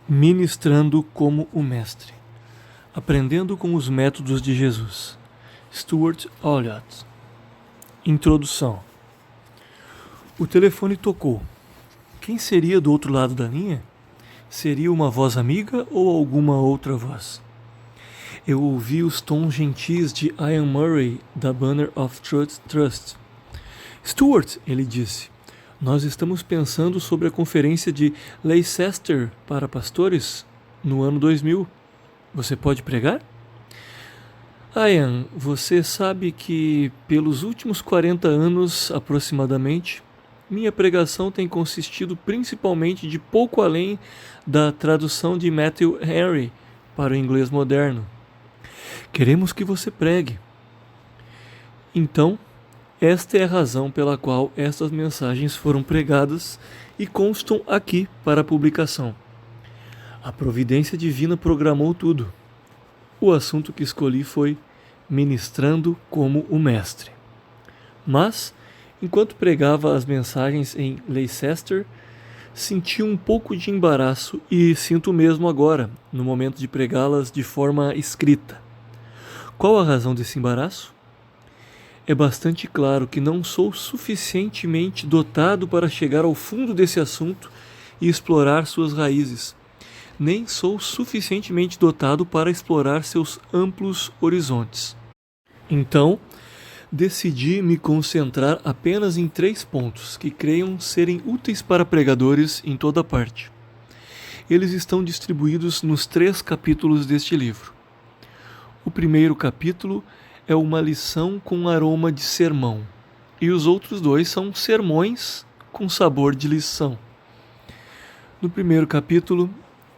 Ministrando como o Mestre. Aprendendo com os métodos de Jesus. Stuart Olyott. Introdução. O telefone tocou. Quem seria do outro lado da linha? Seria uma voz amiga ou alguma outra voz? Eu ouvi os tons gentis de Ian Murray, da Banner of Truth Trust. Stuart, ele disse, nós estamos pensando sobre a conferência de Leicester para pastores no ano 2000. Você pode pregar? Ian, você sabe que pelos últimos 40 anos, aproximadamente, minha pregação tem consistido principalmente de pouco além da tradução de Matthew Henry para o inglês moderno. Queremos que você pregue. Então, esta é a razão pela qual estas mensagens foram pregadas e constam aqui para publicação. A providência divina programou tudo. O assunto que escolhi foi ministrando como o Mestre. Mas, enquanto pregava as mensagens em Leicester, senti um pouco de embaraço e sinto mesmo agora, no momento de pregá-las de forma escrita. Qual a razão desse embaraço? É bastante claro que não sou suficientemente dotado para chegar ao fundo desse assunto e explorar suas raízes. Nem sou suficientemente dotado para explorar seus amplos horizontes. Então, decidi me concentrar apenas em 3 pontos que creiam serem úteis para pregadores em toda parte. Eles estão distribuídos nos 3 capítulos deste livro. O primeiro capítulo é uma lição com aroma de sermão, e os outros 2 são sermões com sabor de lição. No primeiro capítulo,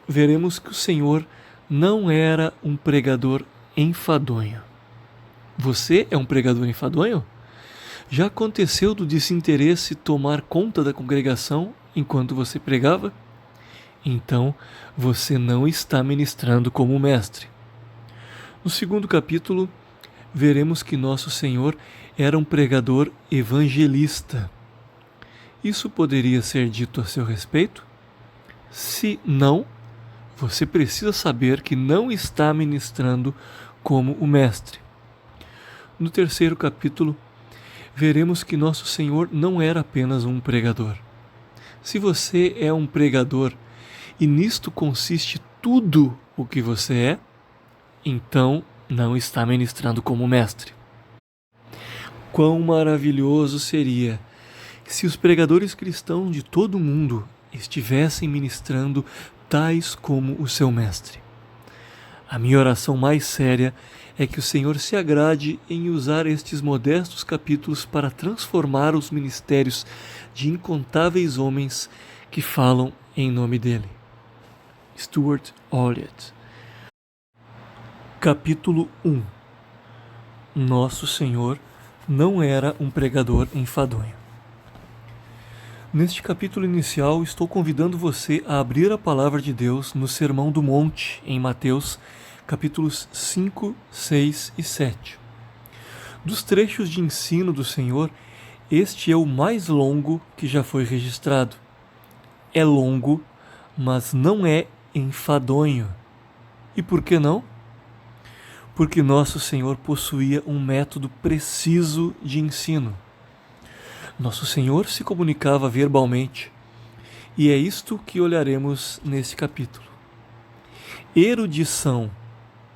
veremos que o Senhor não era um pregador enfadonho. Você é um pregador enfadonho? Já aconteceu do desinteresse tomar conta da congregação enquanto você pregava? Então, você não está ministrando como mestre. No segundo capítulo, veremos que nosso Senhor era um pregador evangelista. Isso poderia ser dito a seu respeito? Se não, você precisa saber que não está ministrando como o Mestre. No terceiro capítulo, veremos que nosso Senhor não era apenas um pregador. Se você é um pregador e nisto consiste tudo o que você é, então não está ministrando como mestre. Quão maravilhoso seria se os pregadores cristãos de todo o mundo estivessem ministrando tais como o seu mestre. A minha oração mais séria é que o Senhor se agrade em usar estes modestos capítulos para transformar os ministérios de incontáveis homens que falam em nome dele. Stuart Olyott. Capítulo 1. Nosso Senhor não era um pregador enfadonho. Neste capítulo inicial, estou convidando você a abrir a palavra de Deus no Sermão do Monte, em Mateus, capítulos 5, 6 e 7. Dos trechos de ensino do Senhor, este é o mais longo que já foi registrado. É longo, mas não é enfadonho. E por que não? Porque nosso Senhor possuía um método preciso de ensino. Nosso Senhor se comunicava verbalmente, e é isto que olharemos neste capítulo. Erudição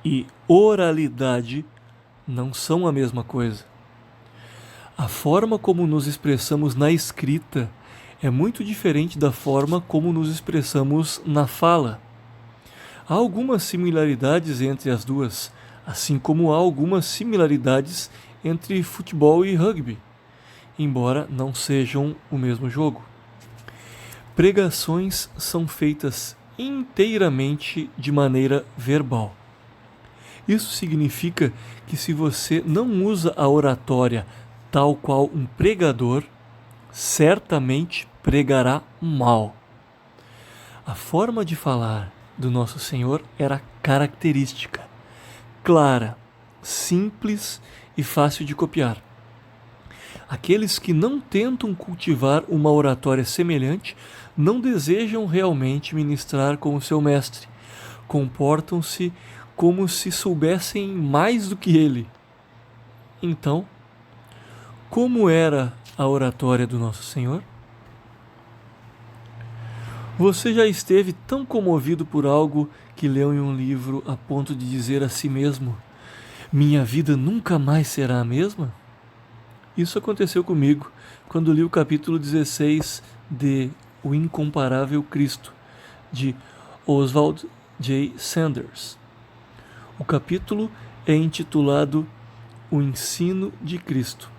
e oralidade não são a mesma coisa. A forma como nos expressamos na escrita é muito diferente da forma como nos expressamos na fala. Há algumas similaridades entre as duas, assim como há algumas similaridades entre futebol e rugby, embora não sejam o mesmo jogo. Pregações são feitas inteiramente de maneira verbal. Isso significa que se você não usa a oratória tal qual um pregador, certamente pregará mal. A forma de falar do nosso Senhor era característica, clara, simples e fácil de copiar. Aqueles que não tentam cultivar uma oratória semelhante não desejam realmente ministrar com o seu mestre. Comportam-se como se soubessem mais do que ele. Então, como era a oratória do Nosso Senhor? Você já esteve tão comovido por algo que leu em um livro a ponto de dizer a si mesmo: minha vida nunca mais será a mesma? Isso aconteceu comigo quando li o capítulo 16 de O Incomparável Cristo, de Oswald J. Sanders. O capítulo é intitulado O Ensino de Cristo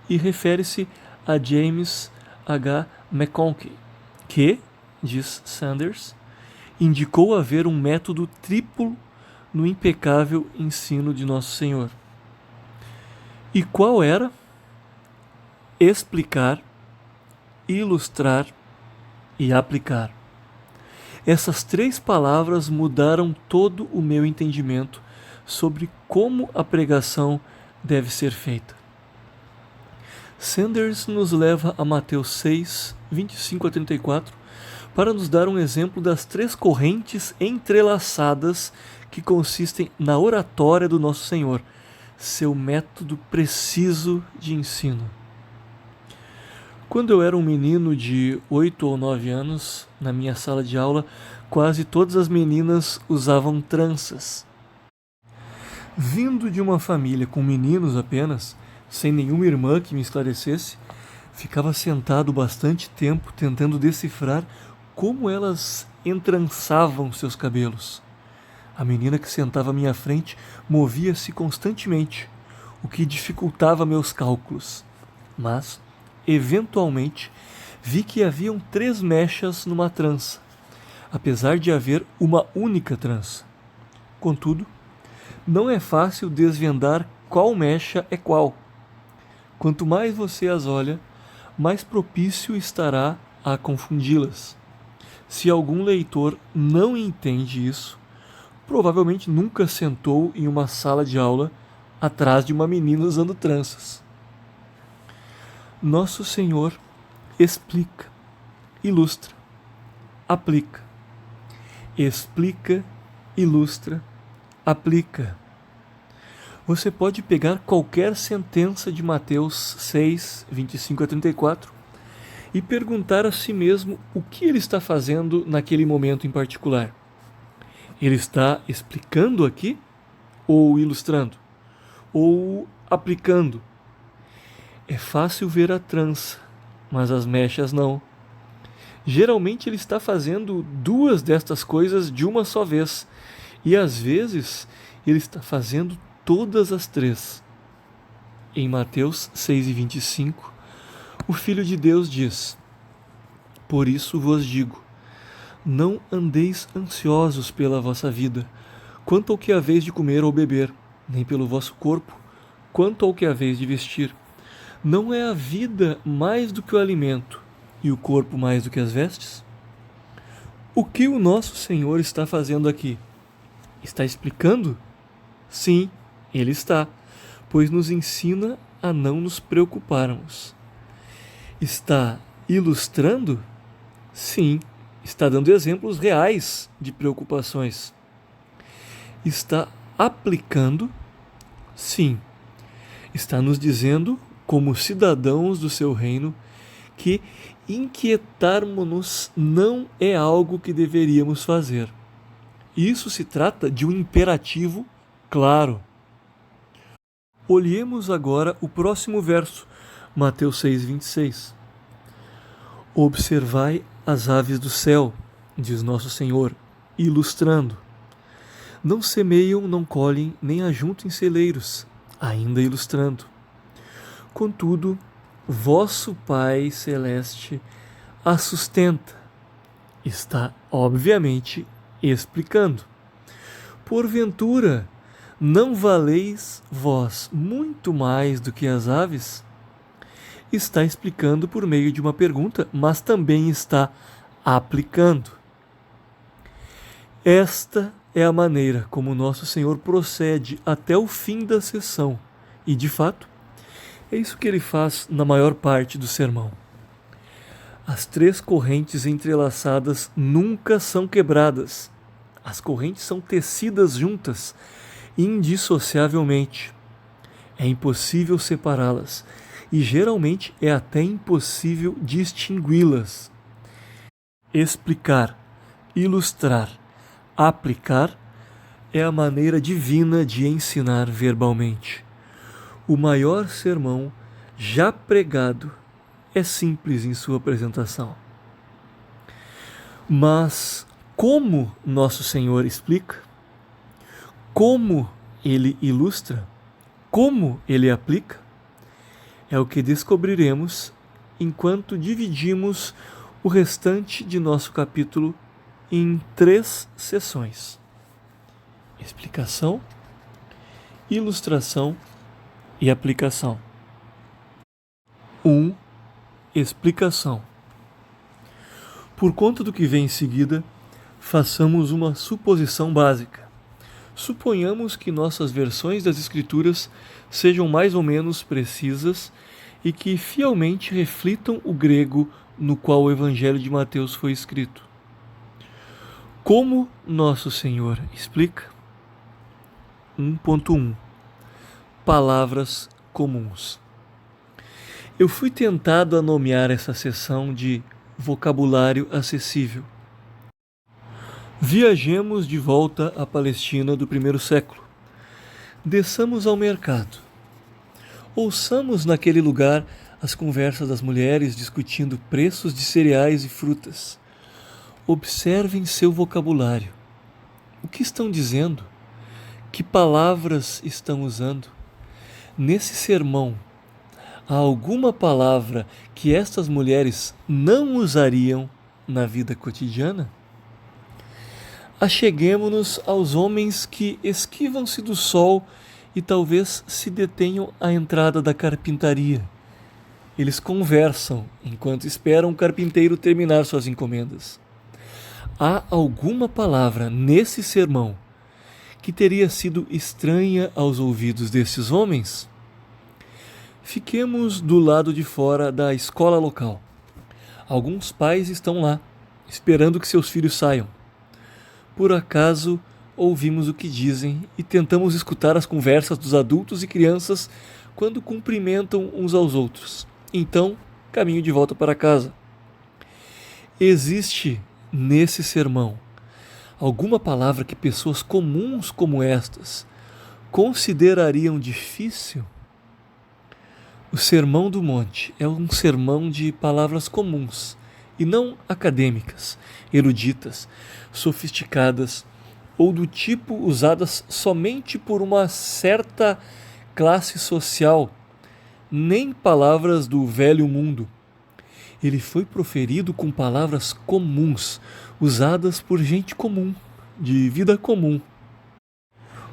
e refere-se a James H. McConkie, que, diz Sanders, indicou haver um método triplo no impecável ensino de Nosso Senhor. E qual era? Explicar, ilustrar e aplicar. Essas 3 palavras mudaram todo o meu entendimento sobre como a pregação deve ser feita. Sanders nos leva a Mateus 6, 25 a 34, para nos dar um exemplo das 3 correntes entrelaçadas que consistem na oratória do Nosso Senhor, seu método preciso de ensino. Quando eu era um menino de 8 ou 9 anos, na minha sala de aula, quase todas as meninas usavam tranças. Vindo de uma família com meninos apenas, sem nenhuma irmã que me esclarecesse, ficava sentado bastante tempo tentando decifrar como elas entrançavam seus cabelos. A menina que sentava à minha frente movia-se constantemente, o que dificultava meus cálculos. Mas, eventualmente, vi que haviam 3 mechas numa trança, apesar de haver uma única trança. Contudo, não é fácil desvendar qual mecha é qual. Quanto mais você as olha, mais propício estará a confundi-las. Se algum leitor não entende isso, provavelmente nunca sentou em uma sala de aula atrás de uma menina usando tranças. Nosso Senhor explica, ilustra, aplica. Explica, ilustra, aplica. Você pode pegar qualquer sentença de Mateus 6, 25 a 34 e perguntar a si mesmo o que ele está fazendo naquele momento em particular. Ele está explicando aqui? Ou ilustrando? Ou aplicando? É fácil ver a trança, mas as mechas não. Geralmente ele está fazendo 2 destas coisas de uma só vez, e às vezes ele está fazendo todas as 3. Em Mateus 6:25, o Filho de Deus diz: por isso vos digo, não andeis ansiosos pela vossa vida, quanto ao que haveis de comer ou beber, nem pelo vosso corpo, quanto ao que haveis de vestir. Não é a vida mais do que o alimento, e o corpo mais do que as vestes? O que o nosso Senhor está fazendo aqui? Está explicando? Sim, ele está, pois nos ensina a não nos preocuparmos. Está ilustrando? Sim, está dando exemplos reais de preocupações. Está aplicando? Sim, está nos dizendo, como cidadãos do seu reino, que inquietarmos-nos não é algo que deveríamos fazer. Isso se trata de um imperativo claro. Olhemos agora o próximo verso, Mateus 6:26. Observai as aves do céu, diz Nosso Senhor, ilustrando. Não semeiam, não colhem, nem ajuntam em celeiros, ainda ilustrando. Contudo, vosso Pai Celeste a sustenta. Está, obviamente, explicando. Porventura, não valeis vós muito mais do que as aves? Está explicando por meio de uma pergunta, mas também está aplicando. Esta é a maneira como Nosso Senhor procede até o fim da sessão. E, de fato, é isso que ele faz na maior parte do sermão. As três correntes entrelaçadas nunca são quebradas. As correntes são tecidas juntas, indissociavelmente. É impossível separá-las e geralmente é até impossível distingui-las. Explicar, ilustrar, aplicar é a maneira divina de ensinar verbalmente. O maior sermão já pregado é simples em sua apresentação. Mas como Nosso Senhor explica? Como Ele ilustra? Como Ele aplica? É o que descobriremos enquanto dividimos o restante de nosso capítulo em 3 sessões: explicação, ilustração e aplicação. 1. Explicação. Por conta do que vem em seguida, façamos uma suposição básica. Suponhamos que nossas versões das Escrituras sejam mais ou menos precisas e que fielmente reflitam o grego no qual o Evangelho de Mateus foi escrito. Como Nosso Senhor explica? 1.1 Palavras comuns. Eu fui tentado a nomear essa seção de vocabulário acessível. Viajemos de volta à Palestina do primeiro século. Desçamos ao mercado. Ouçamos naquele lugar as conversas das mulheres discutindo preços de cereais e frutas. Observem seu vocabulário. O que estão dizendo? Que palavras estão usando? Nesse sermão, há alguma palavra que estas mulheres não usariam na vida cotidiana? Acheguemo-nos aos homens que esquivam-se do sol e talvez se detenham à entrada da carpintaria. Eles conversam enquanto esperam o carpinteiro terminar suas encomendas. Há alguma palavra nesse sermão que teria sido estranha aos ouvidos desses homens? Fiquemos do lado de fora da escola local. Alguns pais estão lá, esperando que seus filhos saiam. Por acaso, ouvimos o que dizem e tentamos escutar as conversas dos adultos e crianças quando cumprimentam uns aos outros. Então, caminho de volta para casa. Existe nesse sermão alguma palavra que pessoas comuns como estas considerariam difícil? O Sermão do Monte é um sermão de palavras comuns e não acadêmicas, eruditas, sofisticadas ou do tipo usadas somente por uma certa classe social, nem palavras do velho mundo. Ele foi proferido com palavras comuns, usadas por gente comum, de vida comum.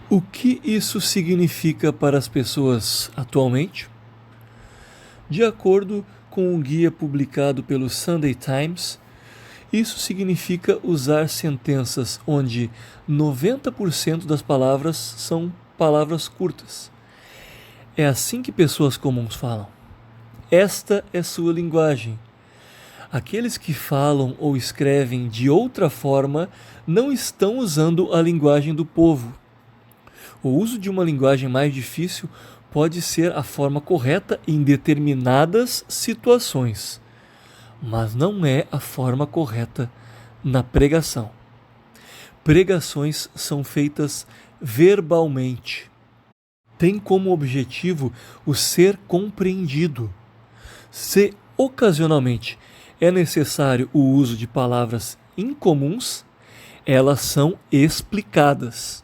O que isso significa para as pessoas atualmente? De acordo com um guia publicado pelo Sunday Times, isso significa usar sentenças onde 90% das palavras são palavras curtas. É assim que pessoas comuns falam. Esta é sua linguagem. Aqueles que falam ou escrevem de outra forma não estão usando a linguagem do povo. O uso de uma linguagem mais difícil pode ser a forma correta em determinadas situações, mas não é a forma correta na pregação. Pregações são feitas verbalmente. Tem como objetivo o ser compreendido. Se ocasionalmente é necessário o uso de palavras incomuns, elas são explicadas.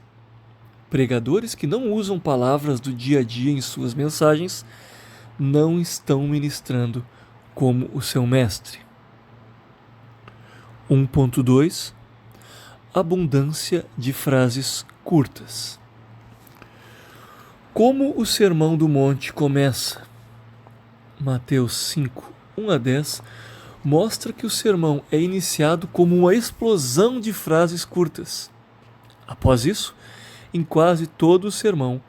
Pregadores que não usam palavras do dia a dia em suas mensagens não estão ministrando como o seu mestre. 1.2 Abundância de frases curtas. Como o Sermão do Monte começa? Mateus 5, 1-10 mostra que o sermão é iniciado como uma explosão de frases curtas. Após isso, em quase todo o sermão,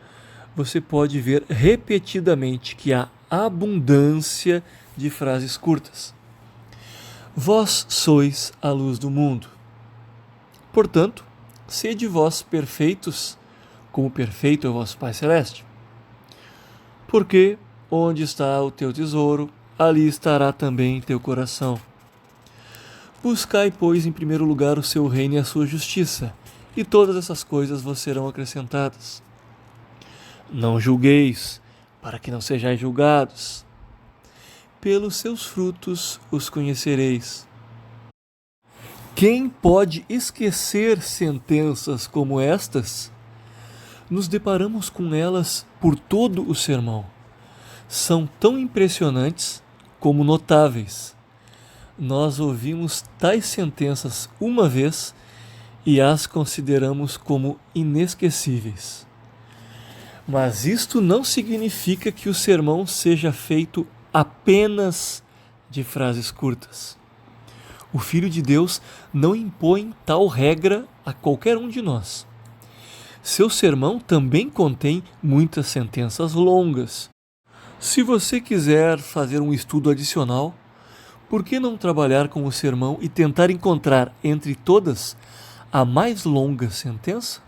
você pode ver repetidamente que há abundância de frases curtas. Vós sois a luz do mundo. Portanto, sede vós perfeitos, como perfeito é o vosso Pai Celeste. Porque onde está o teu tesouro, ali estará também teu coração. Buscai, pois, em primeiro lugar o seu reino e a sua justiça, e todas essas coisas vos serão acrescentadas. Não julgueis, para que não sejais julgados. Pelos seus frutos os conhecereis. Quem pode esquecer sentenças como estas? Nos deparamos com elas por todo o sermão. São tão impressionantes como notáveis. Nós ouvimos tais sentenças uma vez e as consideramos como inesquecíveis. Mas isto não significa que o sermão seja feito apenas de frases curtas. O Filho de Deus não impõe tal regra a qualquer um de nós. Seu sermão também contém muitas sentenças longas. Se você quiser fazer um estudo adicional, por que não trabalhar com o sermão e tentar encontrar entre todas a mais longa sentença?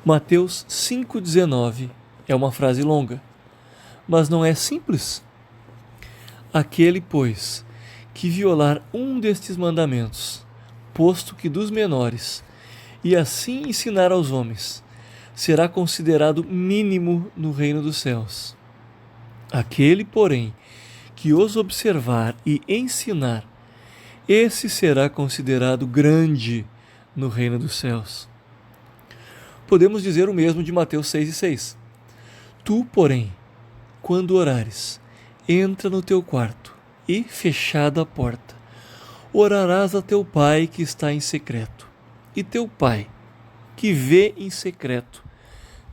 Mateus 5,19 é uma frase longa, mas não é simples. Aquele, pois, que violar um destes mandamentos, posto que dos menores, e assim ensinar aos homens, será considerado mínimo no reino dos céus. Aquele, porém, que os observar e ensinar, esse será considerado grande no reino dos céus. Podemos dizer o mesmo de Mateus 6,6. Tu, porém, quando orares, entra no teu quarto e, fechada a porta, orarás a teu Pai que está em secreto, e teu Pai, que vê em secreto,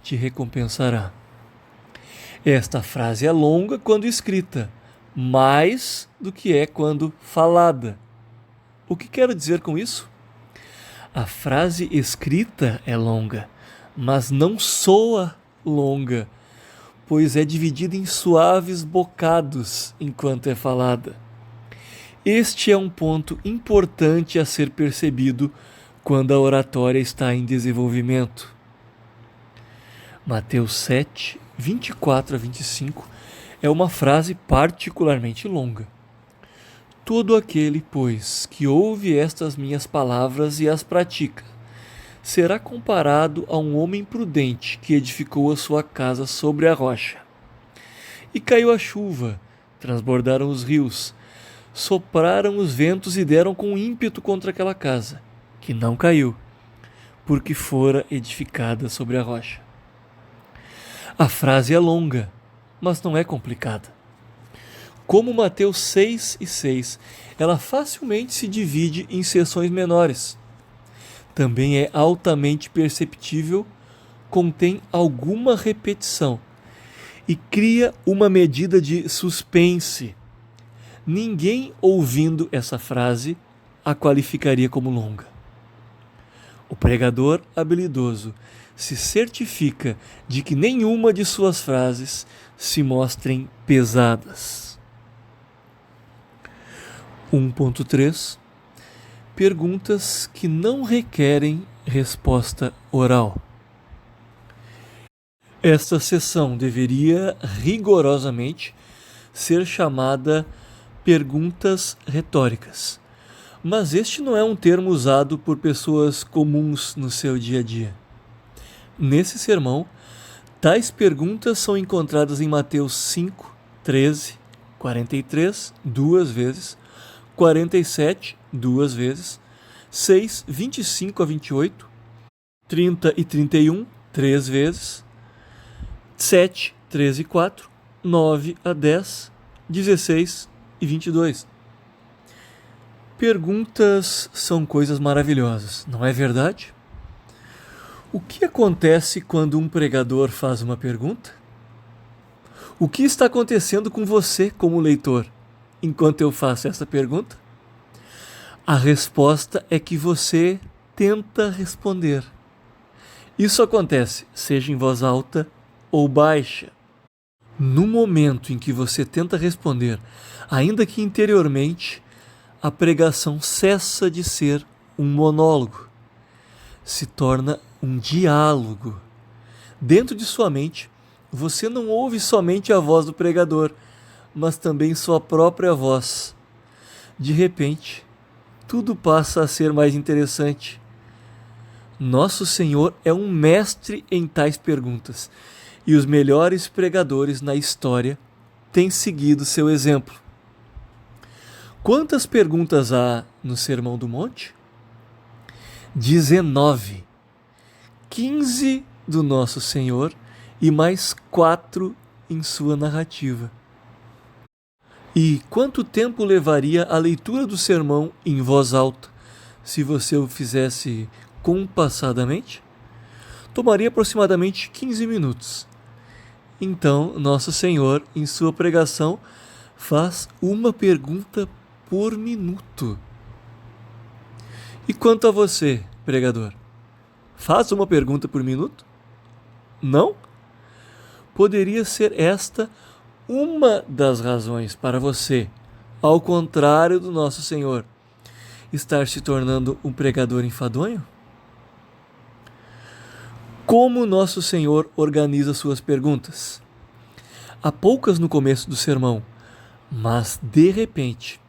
te recompensará. Esta frase é longa quando escrita, mais do que é quando falada. O que quero dizer com isso? A frase escrita é longa, mas não soa longa, pois é dividida em suaves bocados enquanto é falada. Este é um ponto importante a ser percebido quando a oratória está em desenvolvimento. Mateus 7, 24 a 25 é uma frase particularmente longa. Todo aquele, pois, que ouve estas minhas palavras e as pratica, será comparado a um homem prudente que edificou a sua casa sobre a rocha. E caiu a chuva, transbordaram os rios, sopraram os ventos e deram com ímpeto contra aquela casa, que não caiu, porque fora edificada sobre a rocha. A frase é longa, mas não é complicada. Como Mateus 6,6, ela facilmente se divide em seções menores. Também é altamente perceptível, contém alguma repetição e cria uma medida de suspense. Ninguém ouvindo essa frase a qualificaria como longa. O pregador habilidoso se certifica de que nenhuma de suas frases se mostrem pesadas. 1.3 Perguntas que não requerem resposta oral. Esta seção deveria rigorosamente ser chamada perguntas retóricas, mas este não é um termo usado por pessoas comuns no seu dia a dia. Nesse sermão, tais perguntas são encontradas em Mateus 5, 13, 43, 2 vezes, 47, 2 vezes, 6, 25 a 28, 30 e 31, 3 vezes, 7, 13 e 4, 9 a 10, 16 e 22. Perguntas são coisas maravilhosas, não é verdade? O que acontece quando um pregador faz uma pergunta? O que está acontecendo com você como leitor enquanto eu faço essa pergunta? A resposta é que você tenta responder. Isso acontece, seja em voz alta ou baixa. No momento em que você tenta responder, ainda que interiormente, a pregação cessa de ser um monólogo, se torna um diálogo. Dentro de sua mente, você não ouve somente a voz do pregador, mas também sua própria voz. De repente, tudo passa a ser mais interessante. Nosso Senhor é um mestre em tais perguntas, e os melhores pregadores na história têm seguido seu exemplo. Quantas perguntas há no Sermão do Monte? 19. 15 do Nosso Senhor e mais 4 em sua narrativa. E quanto tempo levaria a leitura do sermão em voz alta, se você o fizesse compassadamente? Tomaria aproximadamente 15 minutos. Então, Nosso Senhor, em sua pregação, faz uma pergunta por minuto. E quanto a você, pregador? Faz uma pergunta por minuto? Não? Poderia ser esta uma das razões para você, ao contrário do Nosso Senhor, estar se tornando um pregador enfadonho? Como Nosso Senhor organiza suas perguntas? Há poucas no começo do sermão, mas de repente,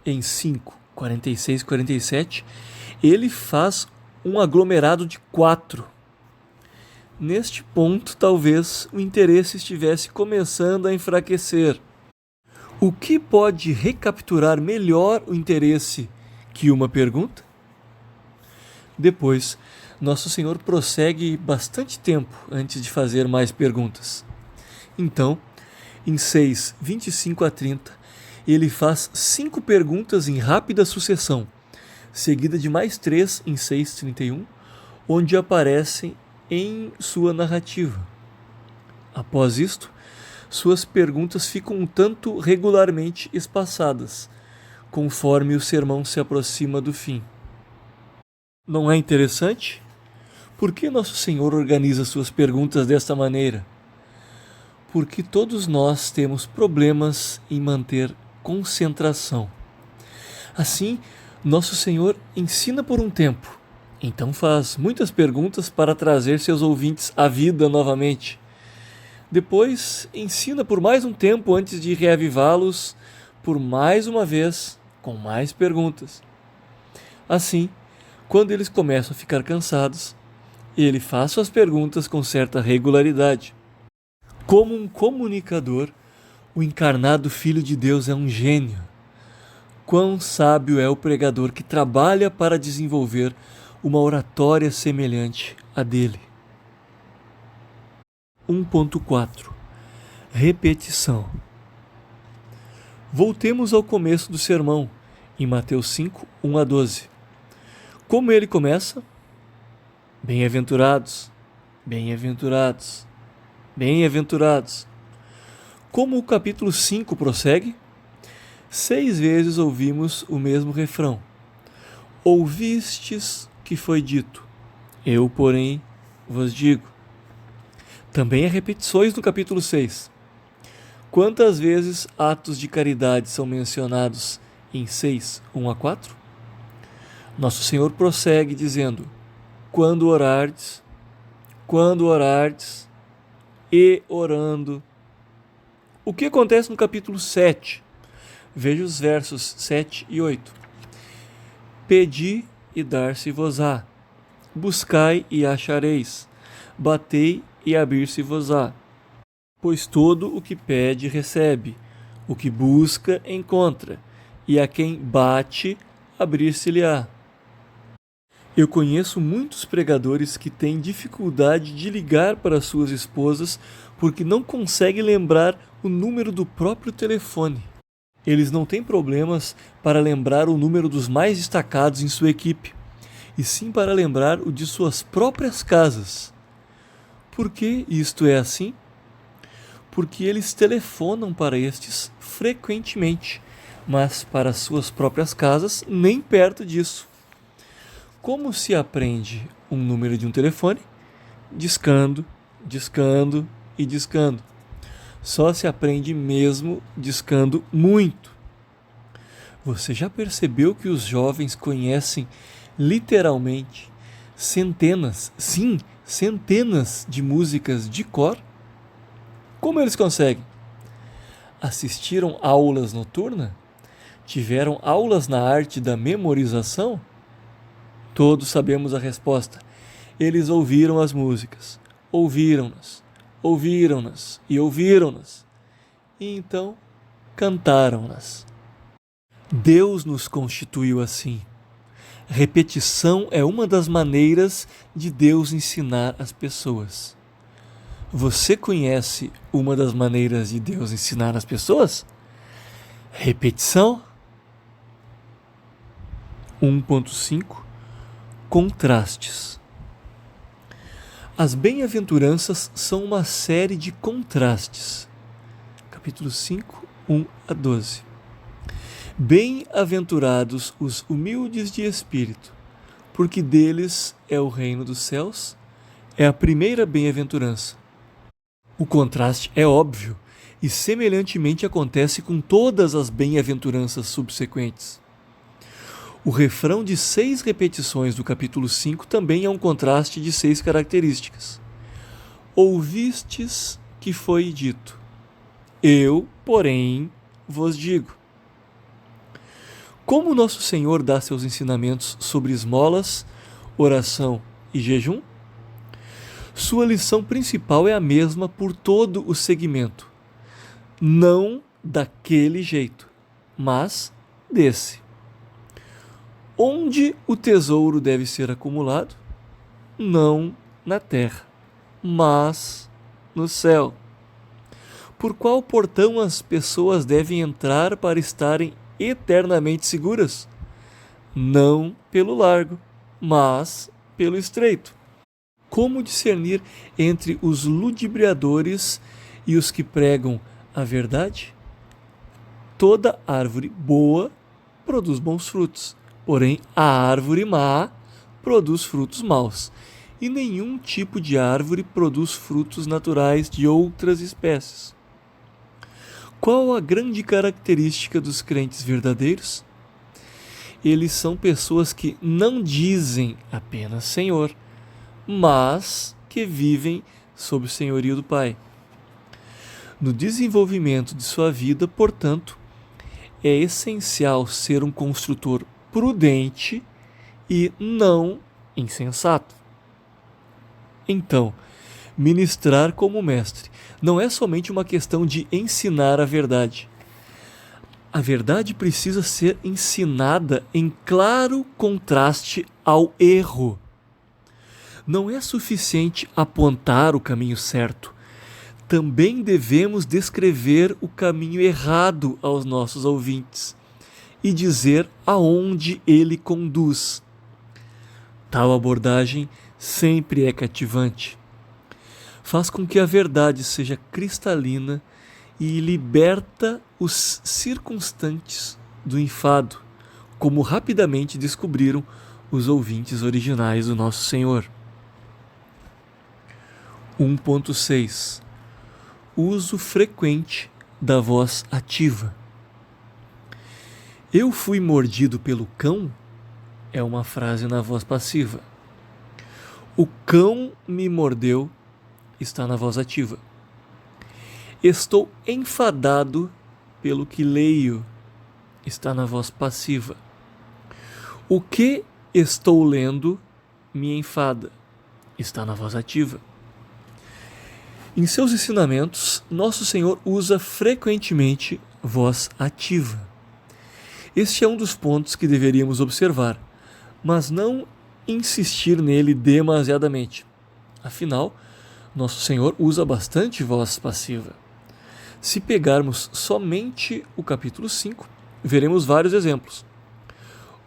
em 5, 46 e 47, ele faz um aglomerado de 4. Neste ponto, talvez o interesse estivesse começando a enfraquecer. O que pode recapturar melhor o interesse que uma pergunta? Depois, Nosso Senhor prossegue bastante tempo antes de fazer mais perguntas. Então, em 6, 25 a 30, ele faz 5 perguntas em rápida sucessão, seguida de mais 3 em 6, 31, onde aparecem em sua narrativa. Após isto, suas perguntas ficam um tanto regularmente espaçadas, conforme o sermão se aproxima do fim. Não é interessante? Por que Nosso Senhor organiza suas perguntas desta maneira? Porque todos nós temos problemas em manter concentração. Assim, Nosso Senhor ensina por um tempo, então faz muitas perguntas para trazer seus ouvintes à vida novamente. Depois, ensina por mais um tempo antes de reavivá-los por mais uma vez, com mais perguntas. Assim, quando eles começam a ficar cansados, ele faz suas perguntas com certa regularidade. Como um comunicador, o encarnado Filho de Deus é um gênio. Quão sábio é o pregador que trabalha para desenvolver uma oratória semelhante à dele. 1.4 Repetição. Voltemos ao começo do sermão, em Mateus 5, 1 a 12. Como ele começa? Bem-aventurados, bem-aventurados, bem-aventurados. Como o capítulo 5 prossegue? 6 vezes ouvimos o mesmo refrão. Ouvistes que foi dito, eu, porém, vos digo. Também há repetições no capítulo 6. Quantas vezes atos de caridade são mencionados em 6, 1 a 4? Nosso Senhor prossegue dizendo, quando orardes, e orando. O que acontece no capítulo 7? Veja os versos 7 e 8. Pedi e dar-se-vos-á, buscai e achareis, batei e abrir-se-vos-á. Pois todo o que pede recebe, o que busca encontra, e a quem bate abrir-se-lhe-á. Eu conheço muitos pregadores que têm dificuldade de ligar para suas esposas porque não conseguem lembrar o número do próprio telefone. Eles não têm problemas para lembrar o número dos mais destacados em sua equipe, e sim para lembrar o de suas próprias casas. Por que isto é assim? Porque eles telefonam para estes frequentemente, mas para suas próprias casas nem perto disso. Como se aprende um número de um telefone? Discando, discando e discando. Só se aprende mesmo discando muito. Você já percebeu que os jovens conhecem literalmente centenas, sim, centenas de músicas de cor? Como eles conseguem? Assistiram aulas noturnas? Tiveram aulas na arte da memorização? Todos sabemos a resposta. Eles ouviram as músicas, ouviram-nas, ouviram-nas e ouviram-nas, e então cantaram-nas. Deus nos constituiu assim. Repetição é uma das maneiras de Deus ensinar as pessoas. Você conhece uma das maneiras de Deus ensinar as pessoas? Repetição. 1.5 Contrastes. As bem-aventuranças são uma série de contrastes. Capítulo 5, 1 a 12. Bem-aventurados os humildes de espírito, porque deles é o reino dos céus, é a primeira bem-aventurança. O contraste é óbvio e semelhantemente acontece com todas as bem-aventuranças subsequentes. O refrão de 6 repetições do capítulo 5 também é um contraste de 6 características. Ouvistes que foi dito, eu, porém, vos digo. Como nosso Senhor dá seus ensinamentos sobre esmolas, oração e jejum? Sua lição principal é a mesma por todo o segmento. Não daquele jeito, mas desse. Onde o tesouro deve ser acumulado? Não na terra, mas no céu. Por qual portão as pessoas devem entrar para estarem eternamente seguras? Não pelo largo, mas pelo estreito. Como discernir entre os ludibriadores e os que pregam a verdade? Toda árvore boa produz bons frutos, porém a árvore má produz frutos maus, e nenhum tipo de árvore produz frutos naturais de outras espécies. Qual a grande característica dos crentes verdadeiros? Eles são pessoas que não dizem apenas Senhor, mas que vivem sob o senhorio do Pai. No desenvolvimento de sua vida, portanto, é essencial ser um construtor prudente e não insensato. Então, ministrar como mestre não é somente uma questão de ensinar a verdade. A verdade precisa ser ensinada em claro contraste ao erro. Não é suficiente apontar o caminho certo. Também devemos descrever o caminho errado aos nossos ouvintes e dizer aonde ele conduz. Tal abordagem sempre é cativante. Faz com que a verdade seja cristalina e liberta os circunstantes do enfado, como rapidamente descobriram os ouvintes originais do Nosso Senhor. 1.6 Uso frequente da voz ativa. Eu fui mordido pelo cão é uma frase na voz passiva. O cão me mordeu está na voz ativa. Estou enfadado pelo que leio está na voz passiva. O que estou lendo me enfada está na voz ativa. Em seus ensinamentos, Nosso Senhor usa frequentemente voz ativa. Este é um dos pontos que deveríamos observar, mas não insistir nele demasiadamente. Afinal, Nosso Senhor usa bastante voz passiva. Se pegarmos somente o capítulo 5, veremos vários exemplos.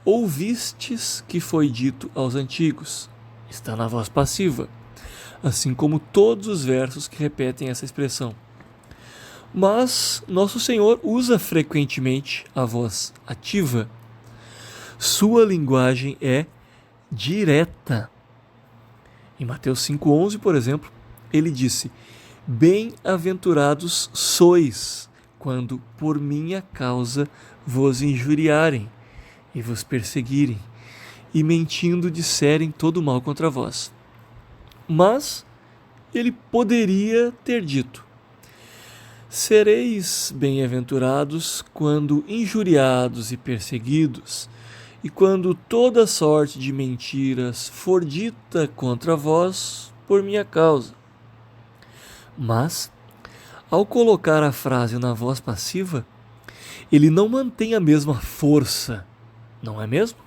Ouvistes que foi dito aos antigos, está na voz passiva, assim como todos os versos que repetem essa expressão. Mas Nosso Senhor usa frequentemente a voz ativa. Sua linguagem é direta. Em Mateus 5,11, por exemplo, ele disse: Bem-aventurados sois quando por minha causa vos injuriarem e vos perseguirem, e mentindo disserem todo mal contra vós. Mas ele poderia ter dito: sereis bem-aventurados quando injuriados e perseguidos, e quando toda sorte de mentiras for dita contra vós por minha causa. Mas, ao colocar a frase na voz passiva, ele não mantém a mesma força, não é mesmo?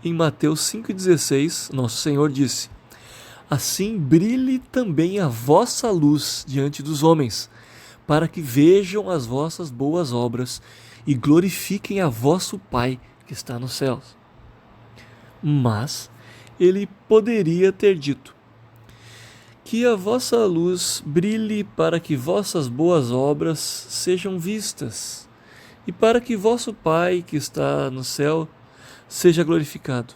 Em Mateus 5,16, Nosso Senhor disse: assim brilhe também a vossa luz diante dos homens, para que vejam as vossas boas obras e glorifiquem a vosso Pai que está nos céus. Mas ele poderia ter dito: que a vossa luz brilhe para que vossas boas obras sejam vistas, e para que vosso Pai que está no céu seja glorificado.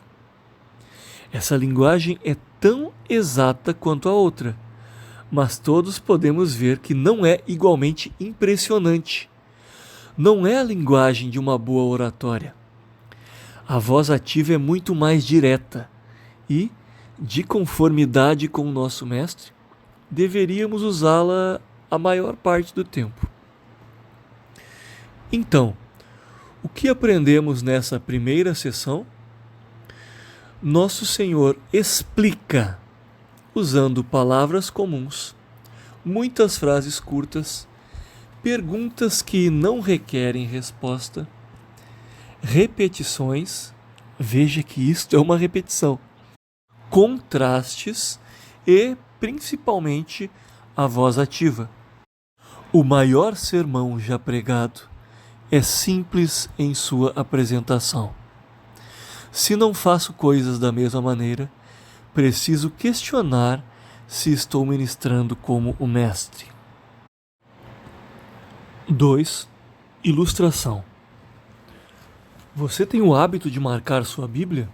Essa linguagem é tão exata quanto a outra, mas todos podemos ver que não é igualmente impressionante. Não é a linguagem de uma boa oratória. A voz ativa é muito mais direta e, de conformidade com o nosso Mestre, deveríamos usá-la a maior parte do tempo. Então, o que aprendemos nessa primeira sessão? Nosso Senhor explica, usando palavras comuns, muitas frases curtas, perguntas que não requerem resposta, repetições, veja que isto é uma repetição, contrastes e, principalmente, a voz ativa. O maior sermão já pregado é simples em sua apresentação. Se não faço coisas da mesma maneira, preciso questionar se estou ministrando como o Mestre. 2. Ilustração. Você tem o hábito de marcar sua Bíblia?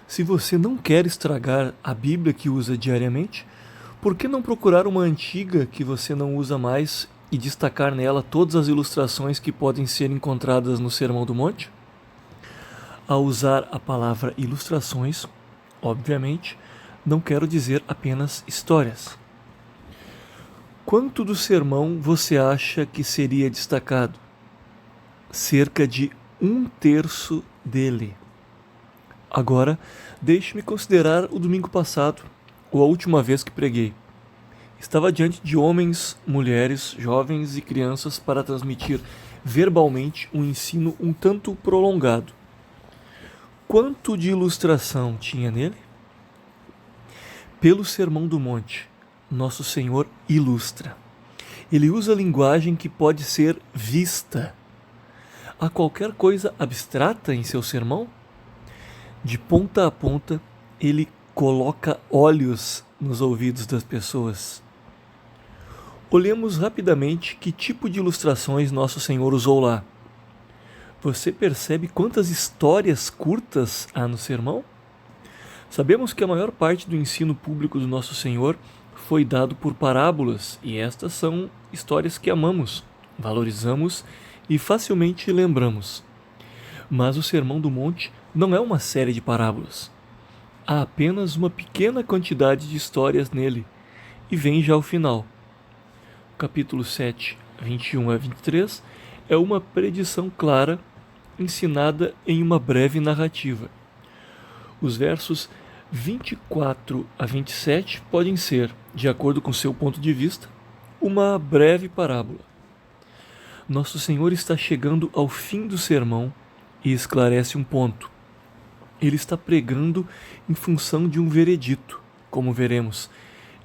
Se você não quer estragar a Bíblia que usa diariamente, por que não procurar uma antiga que você não usa mais e destacar nela todas as ilustrações que podem ser encontradas no Sermão do Monte? Ao usar a palavra ilustrações, obviamente, não quero dizer apenas histórias. Quanto do sermão você acha que seria destacado? Cerca de 1/3 dele. Agora, deixe-me considerar o domingo passado, ou a última vez que preguei. Estava diante de homens, mulheres, jovens e crianças para transmitir verbalmente um ensino um tanto prolongado. Quanto de ilustração tinha nele? Pelo Sermão do Monte, Nosso Senhor ilustra. Ele usa linguagem que pode ser vista. Há qualquer coisa abstrata em seu sermão? De ponta a ponta, ele coloca olhos nos ouvidos das pessoas. Olhemos rapidamente que tipo de ilustrações Nosso Senhor usou lá. Você percebe quantas histórias curtas há no sermão? Sabemos que a maior parte do ensino público do Nosso Senhor foi dado por parábolas, e estas são histórias que amamos, valorizamos e facilmente lembramos. Mas o Sermão do Monte não é uma série de parábolas. Há apenas uma pequena quantidade de histórias nele, e vem já ao final. O capítulo 7, 21 a 23, é uma predição clara, ensinada em uma breve narrativa. Os versos 24 a 27 podem ser, de acordo com seu ponto de vista, uma breve parábola. Nosso Senhor está chegando ao fim do sermão e esclarece um ponto. Ele está pregando em função de um veredito, como veremos,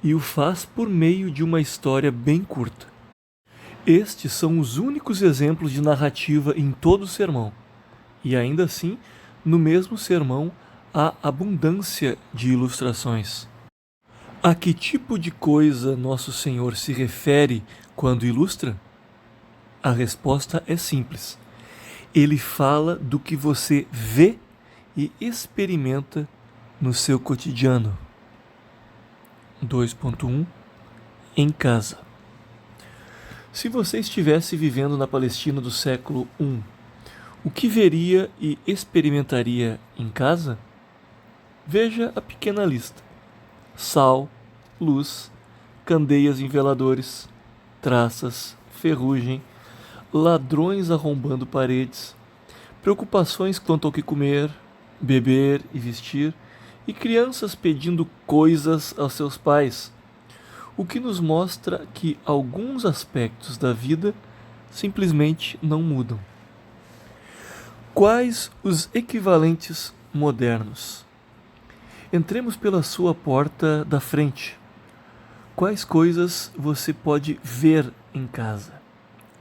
e o faz por meio de uma história bem curta. Estes são os únicos exemplos de narrativa em todo o sermão, e ainda assim, no mesmo sermão, há abundância de ilustrações. A que tipo de coisa Nosso Senhor se refere quando ilustra? A resposta é simples. Ele fala do que você vê e experimenta no seu cotidiano. 2.1 Em casa. Se você estivesse vivendo na Palestina do século I, o que veria e experimentaria em casa? Veja a pequena lista: sal, luz, candeias em veladores, traças, ferrugem, ladrões arrombando paredes, preocupações quanto ao que comer, beber e vestir, e crianças pedindo coisas aos seus pais, o que nos mostra que alguns aspectos da vida simplesmente não mudam. Quais os equivalentes modernos? Entremos pela sua porta da frente. Quais coisas você pode ver em casa?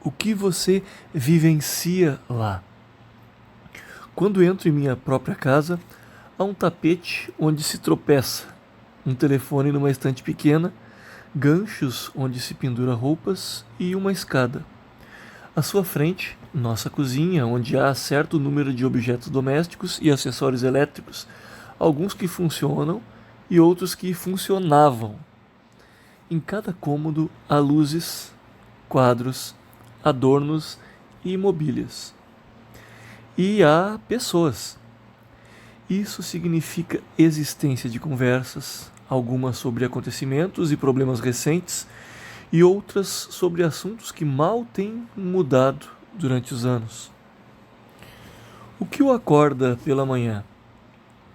O que você vivencia lá? Quando entro em minha própria casa, há um tapete onde se tropeça, um telefone numa estante pequena, ganchos onde se pendura roupas e uma escada. À sua frente, nossa cozinha, onde há certo número de objetos domésticos e acessórios elétricos, alguns que funcionam e outros que funcionavam. Em cada cômodo há luzes, quadros, adornos e mobílias. E há pessoas. Isso significa existência de conversas, algumas sobre acontecimentos e problemas recentes e outras sobre assuntos que mal têm mudado durante os anos. O que o acorda pela manhã?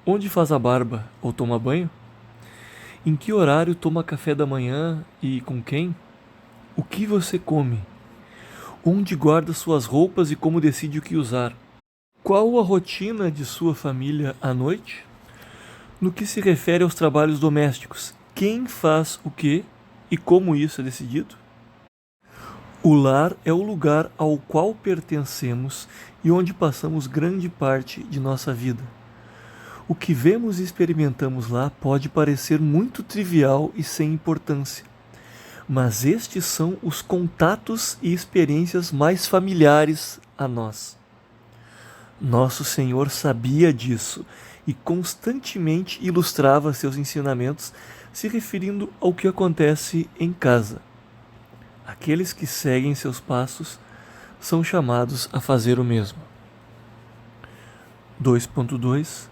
Onde faz a barba ou toma banho? Em que horário toma café da manhã e com quem? O que você come? Onde guarda suas roupas e como decide o que usar? Qual a rotina de sua família à noite? No que se refere aos trabalhos domésticos, quem faz o quê e como isso é decidido? O lar é o lugar ao qual pertencemos e onde passamos grande parte de nossa vida. O que vemos e experimentamos lá pode parecer muito trivial e sem importância, mas estes são os contatos e experiências mais familiares a nós. Nosso Senhor sabia disso e constantemente ilustrava seus ensinamentos se referindo ao que acontece em casa. Aqueles que seguem seus passos são chamados a fazer o mesmo. 2.2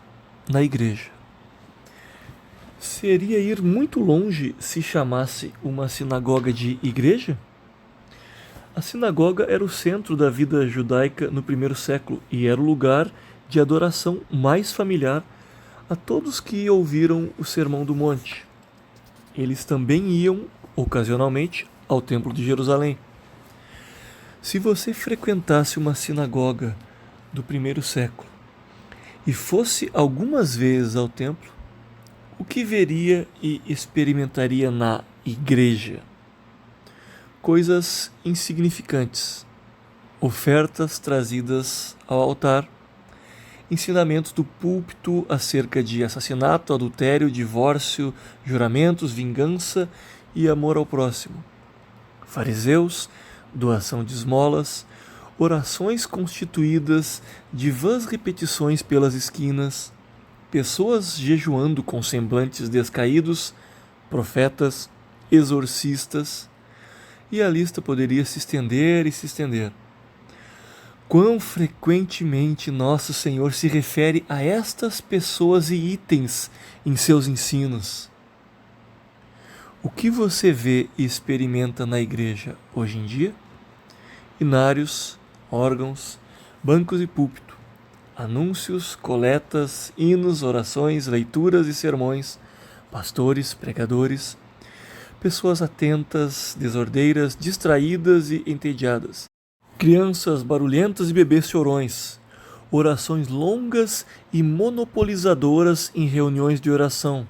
Na igreja. Seria ir muito longe se chamasse uma sinagoga de igreja? A sinagoga era o centro da vida judaica no primeiro século e era o lugar de adoração mais familiar a todos que ouviram o Sermão do Monte. Eles também iam, ocasionalmente, ao Templo de Jerusalém. Se você frequentasse uma sinagoga do primeiro século e fosse algumas vezes ao templo, o que veria e experimentaria na igreja? Coisas insignificantes, ofertas trazidas ao altar, ensinamentos do púlpito acerca de assassinato, adultério, divórcio, juramentos, vingança e amor ao próximo. Fariseus, doação de esmolas, orações constituídas de vãs repetições pelas esquinas, pessoas jejuando com semblantes descaídos, profetas, exorcistas, e a lista poderia se estender e se estender. Quão frequentemente Nosso Senhor se refere a estas pessoas e itens em seus ensinos? O que você vê e experimenta na igreja hoje em dia? Inários, órgãos, bancos e púlpito, anúncios, coletas, hinos, orações, leituras e sermões, pastores, pregadores, pessoas atentas, desordeiras, distraídas e entediadas, crianças barulhentas e bebês chorões, orações longas e monopolizadoras em reuniões de oração,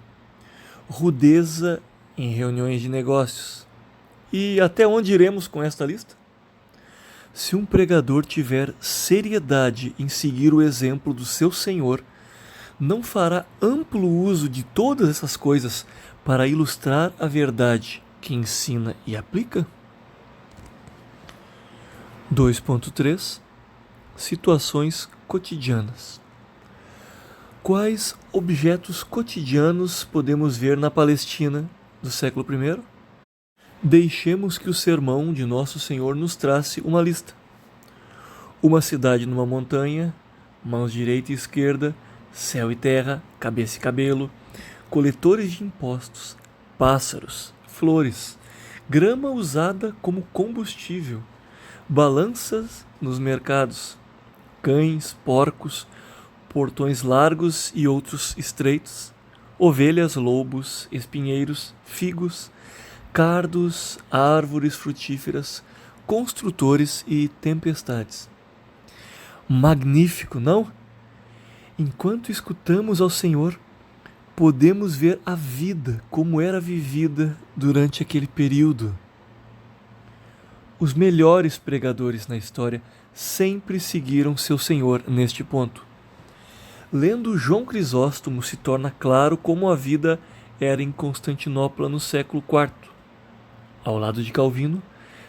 rudeza em reuniões de negócios. E até onde iremos com esta lista? Se um pregador tiver seriedade em seguir o exemplo do seu Senhor, não fará amplo uso de todas essas coisas para ilustrar a verdade que ensina e aplica? 2.3 Situações cotidianas. Quais objetos cotidianos podemos ver na Palestina do século I? Deixemos que o sermão de Nosso Senhor nos trace uma lista. Uma cidade numa montanha, mãos direita e esquerda, céu e terra, cabeça e cabelo, coletores de impostos, pássaros, flores, grama usada como combustível, balanças nos mercados, cães, porcos, portões largos e outros estreitos, ovelhas, lobos, espinheiros, figos, cardos, árvores frutíferas, construtores e tempestades. Magnífico, não? Enquanto escutamos ao Senhor, podemos ver a vida como era vivida durante aquele período. Os melhores pregadores na história sempre seguiram seu Senhor neste ponto. Lendo João Crisóstomo se torna claro como a vida era em Constantinopla no século IV. Ao lado de Calvino,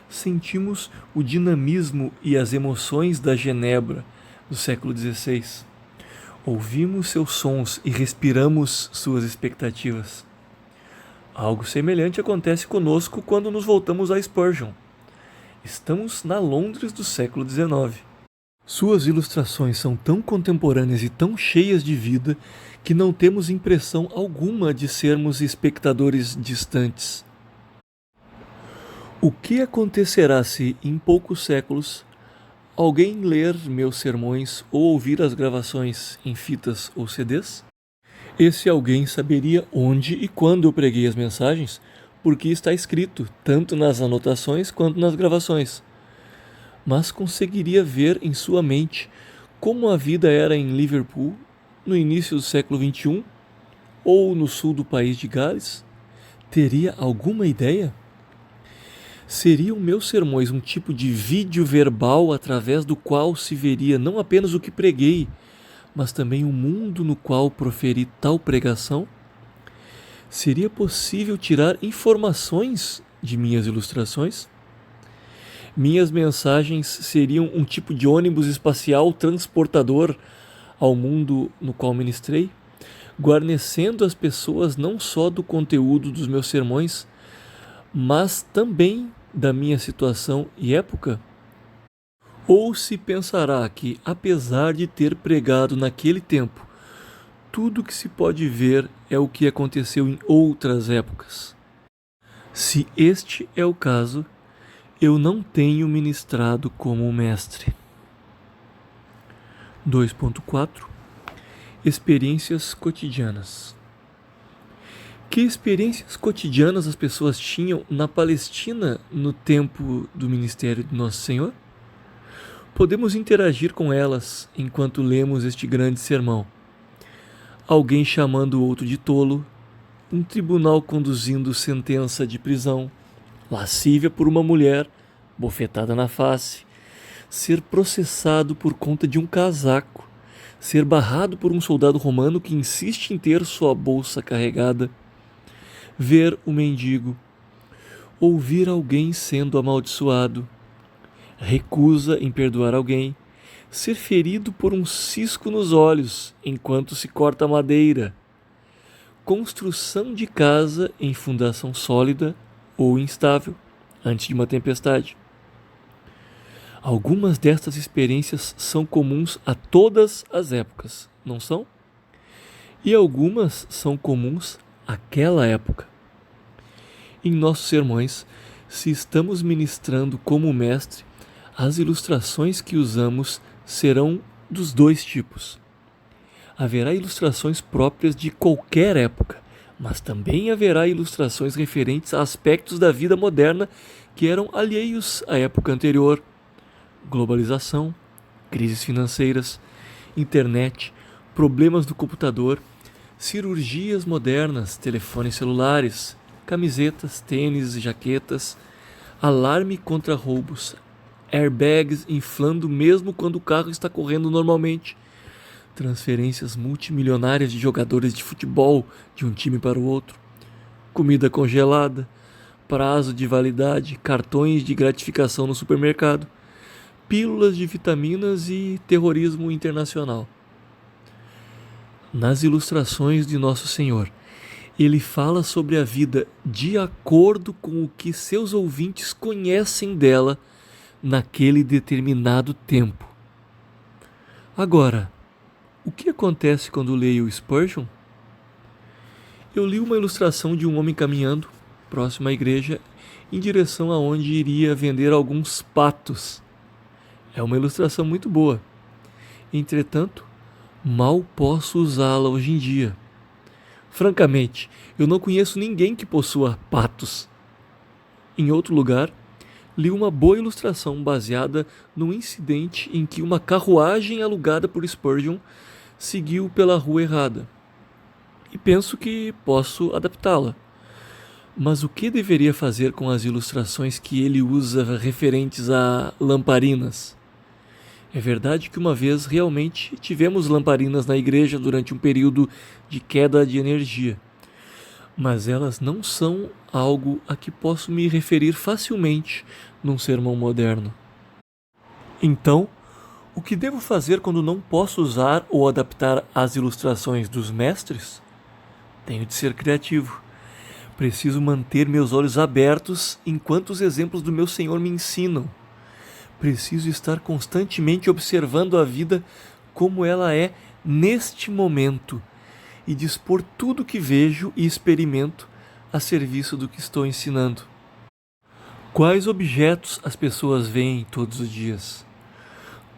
sentimos o dinamismo e as emoções da Genebra do século XVI. Ouvimos seus sons e respiramos suas expectativas. Algo semelhante acontece conosco quando nos voltamos a Spurgeon. Estamos na Londres do século XIX. Suas ilustrações são tão contemporâneas e tão cheias de vida que não temos impressão alguma de sermos espectadores distantes. O que acontecerá se, em poucos séculos, alguém ler meus sermões ou ouvir as gravações em fitas ou CDs? Esse alguém saberia onde e quando eu preguei as mensagens, porque está escrito tanto nas anotações quanto nas gravações. Mas conseguiria ver em sua mente como a vida era em Liverpool no início do século XXI ou no sul do país de Gales? Teria alguma ideia? Seriam meus sermões um tipo de vídeo verbal através do qual se veria não apenas o que preguei, mas também o mundo no qual proferi tal pregação? Seria possível tirar informações de minhas ilustrações? Minhas mensagens seriam um tipo de ônibus espacial transportador ao mundo no qual ministrei, guarnecendo as pessoas não só do conteúdo dos meus sermões, mas também da minha situação e época? Ou se pensará que, apesar de ter pregado naquele tempo, tudo que se pode ver é o que aconteceu em outras épocas? Se este é o caso, eu não tenho ministrado como mestre. 2.4 Experiências cotidianas. Que experiências cotidianas as pessoas tinham na Palestina no tempo do ministério de Nosso Senhor? Podemos interagir com elas enquanto lemos este grande sermão. Alguém chamando o outro de tolo, um tribunal conduzindo sentença de prisão, lascívia por uma mulher, bofetada na face, ser processado por conta de um casaco, ser barrado por um soldado romano que insiste em ter sua bolsa carregada, ver o mendigo, ouvir alguém sendo amaldiçoado, recusa em perdoar alguém, ser ferido por um cisco nos olhos enquanto se corta madeira, construção de casa em fundação sólida ou instável antes de uma tempestade. Algumas destas experiências são comuns a todas as épocas, não são? E algumas são comuns àquela época. Em nossos sermões, se estamos ministrando como mestre, as ilustrações que usamos serão dos dois tipos. Haverá ilustrações próprias de qualquer época, mas também haverá ilustrações referentes a aspectos da vida moderna que eram alheios à época anterior. Globalização, crises financeiras, internet, problemas do computador, cirurgias modernas, telefones celulares, camisetas, tênis e jaquetas, alarme contra roubos, airbags inflando mesmo quando o carro está correndo normalmente, transferências multimilionárias de jogadores de futebol de um time para o outro, comida congelada, prazo de validade, cartões de gratificação no supermercado, pílulas de vitaminas e terrorismo internacional. Nas ilustrações de Nosso Senhor, Ele fala sobre a vida de acordo com o que seus ouvintes conhecem dela naquele determinado tempo. Agora, o que acontece quando leio Spurgeon? Eu li uma ilustração de um homem caminhando próximo à igreja em direção aonde iria vender alguns patos. É uma ilustração muito boa. Entretanto, mal posso usá-la hoje em dia. Francamente, eu não conheço ninguém que possua patos. Em outro lugar, li uma boa ilustração baseada num incidente em que uma carruagem alugada por Spurgeon seguiu pela rua errada. E penso que posso adaptá-la. Mas o que deveria fazer com as ilustrações que ele usa referentes a lamparinas? É verdade que uma vez realmente tivemos lamparinas na igreja durante um período de queda de energia, mas elas não são algo a que posso me referir facilmente num sermão moderno. Então, o que devo fazer quando não posso usar ou adaptar as ilustrações dos mestres? Tenho de ser criativo. Preciso manter meus olhos abertos enquanto os exemplos do meu Senhor me ensinam. Preciso estar constantemente observando a vida como ela é neste momento e dispor tudo que vejo e experimento a serviço do que estou ensinando. Quais objetos as pessoas veem todos os dias?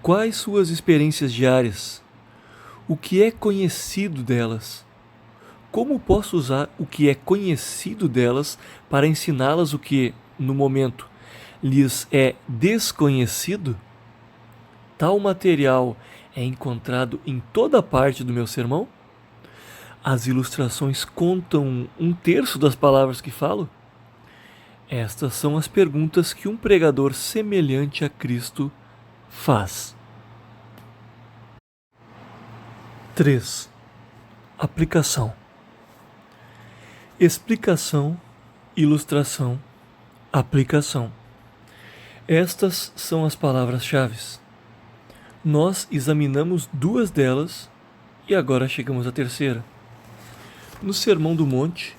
Quais suas experiências diárias? O que é conhecido delas? Como posso usar o que é conhecido delas para ensiná-las o que, no momento, lhes é desconhecido? Tal material é encontrado em toda parte do meu sermão? As ilustrações contam 1/3 das palavras que falo? Estas são as perguntas que um pregador semelhante a Cristo faz. 3. Aplicação. Explicação, ilustração, aplicação. Estas são as palavras-chave. Nós examinamos 2 delas e agora chegamos à terceira. No Sermão do Monte,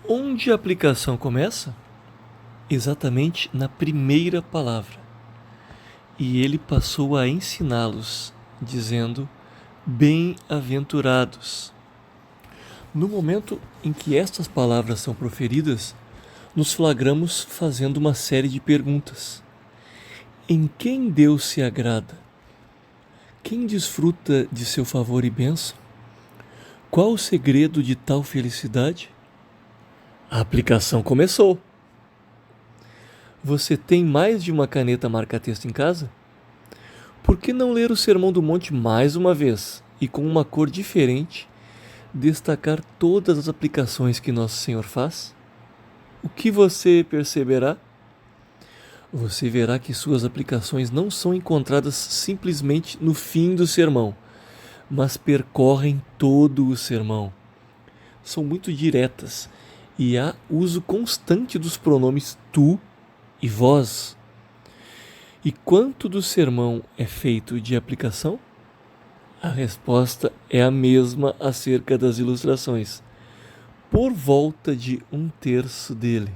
onde a aplicação começa? Exatamente na primeira palavra. E ele passou a ensiná-los, dizendo: bem-aventurados. No momento em que estas palavras são proferidas, nos flagramos fazendo uma série de perguntas. Em quem Deus se agrada? Quem desfruta de seu favor e bênção? Qual o segredo de tal felicidade? A aplicação começou. Você tem mais de uma caneta marca-texto em casa? Por que não ler o Sermão do Monte mais uma vez e com uma cor diferente, destacar todas as aplicações que Nosso Senhor faz? O que você perceberá? Você verá que suas aplicações não são encontradas simplesmente no fim do sermão, mas percorrem todo o sermão. São muito diretas e há uso constante dos pronomes tu e vós. E quanto do sermão é feito de aplicação? A resposta é a mesma acerca das ilustrações, por volta de 1/3 dele.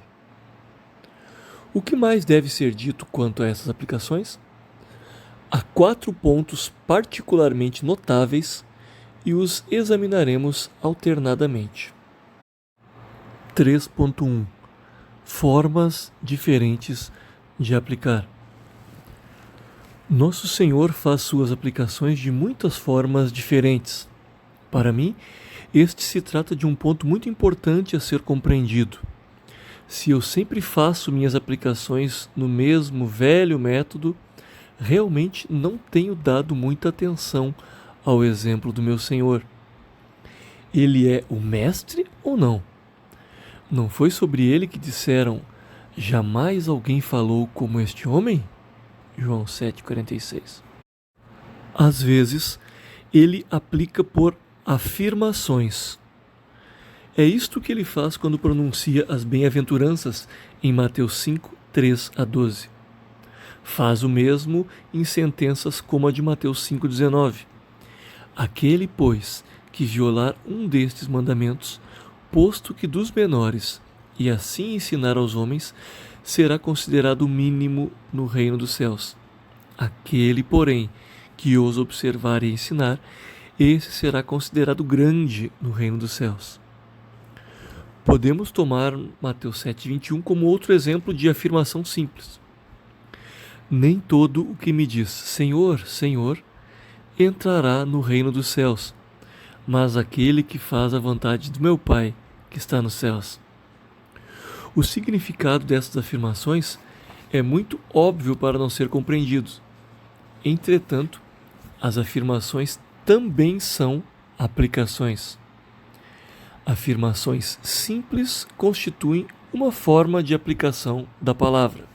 O que mais deve ser dito quanto a essas aplicações? Há 4 pontos particularmente notáveis e os examinaremos alternadamente. 3.1 Formas diferentes de aplicar. Nosso Senhor faz suas aplicações de muitas formas diferentes. Para mim, este se trata de um ponto muito importante a ser compreendido. Se eu sempre faço minhas aplicações no mesmo velho método, realmente não tenho dado muita atenção ao exemplo do meu Senhor. Ele é o mestre ou não? Não foi sobre ele que disseram: jamais alguém falou como este homem? João 7,46. Às vezes, ele aplica por afirmações. É isto que ele faz quando pronuncia as bem-aventuranças em Mateus 5, 3-12. Faz o mesmo em sentenças como a de Mateus 5,19. Aquele, pois, que violar um destes mandamentos posto que dos menores, e assim ensinar aos homens, será considerado o mínimo no reino dos céus. Aquele, porém, que ousa observar e ensinar, esse será considerado grande no reino dos céus. Podemos tomar Mateus 7,21 como outro exemplo de afirmação simples. Nem todo o que me diz Senhor, Senhor, entrará no reino dos céus, mas aquele que faz a vontade do meu Pai, que está nos céus. O significado dessas afirmações é muito óbvio para não ser compreendido. Entretanto, as afirmações também são aplicações. Afirmações simples constituem uma forma de aplicação da palavra.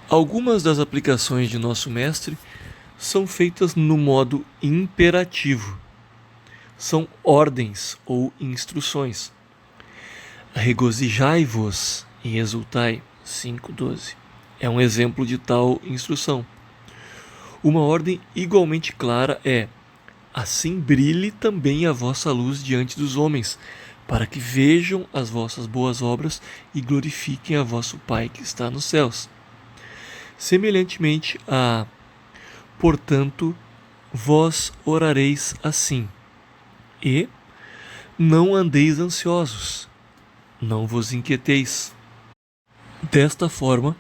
Algumas das aplicações de nosso mestre são feitas no modo imperativo. São ordens ou instruções. Regozijai-vos e exultai, 5:12. É um exemplo de tal instrução. Uma ordem igualmente clara é: assim brilhe também a vossa luz diante dos homens, para que vejam as vossas boas obras e glorifiquem a vosso Pai que está nos céus. Semelhantemente a: portanto, vós orareis assim, e não andeis ansiosos, não vos inquieteis. Desta forma,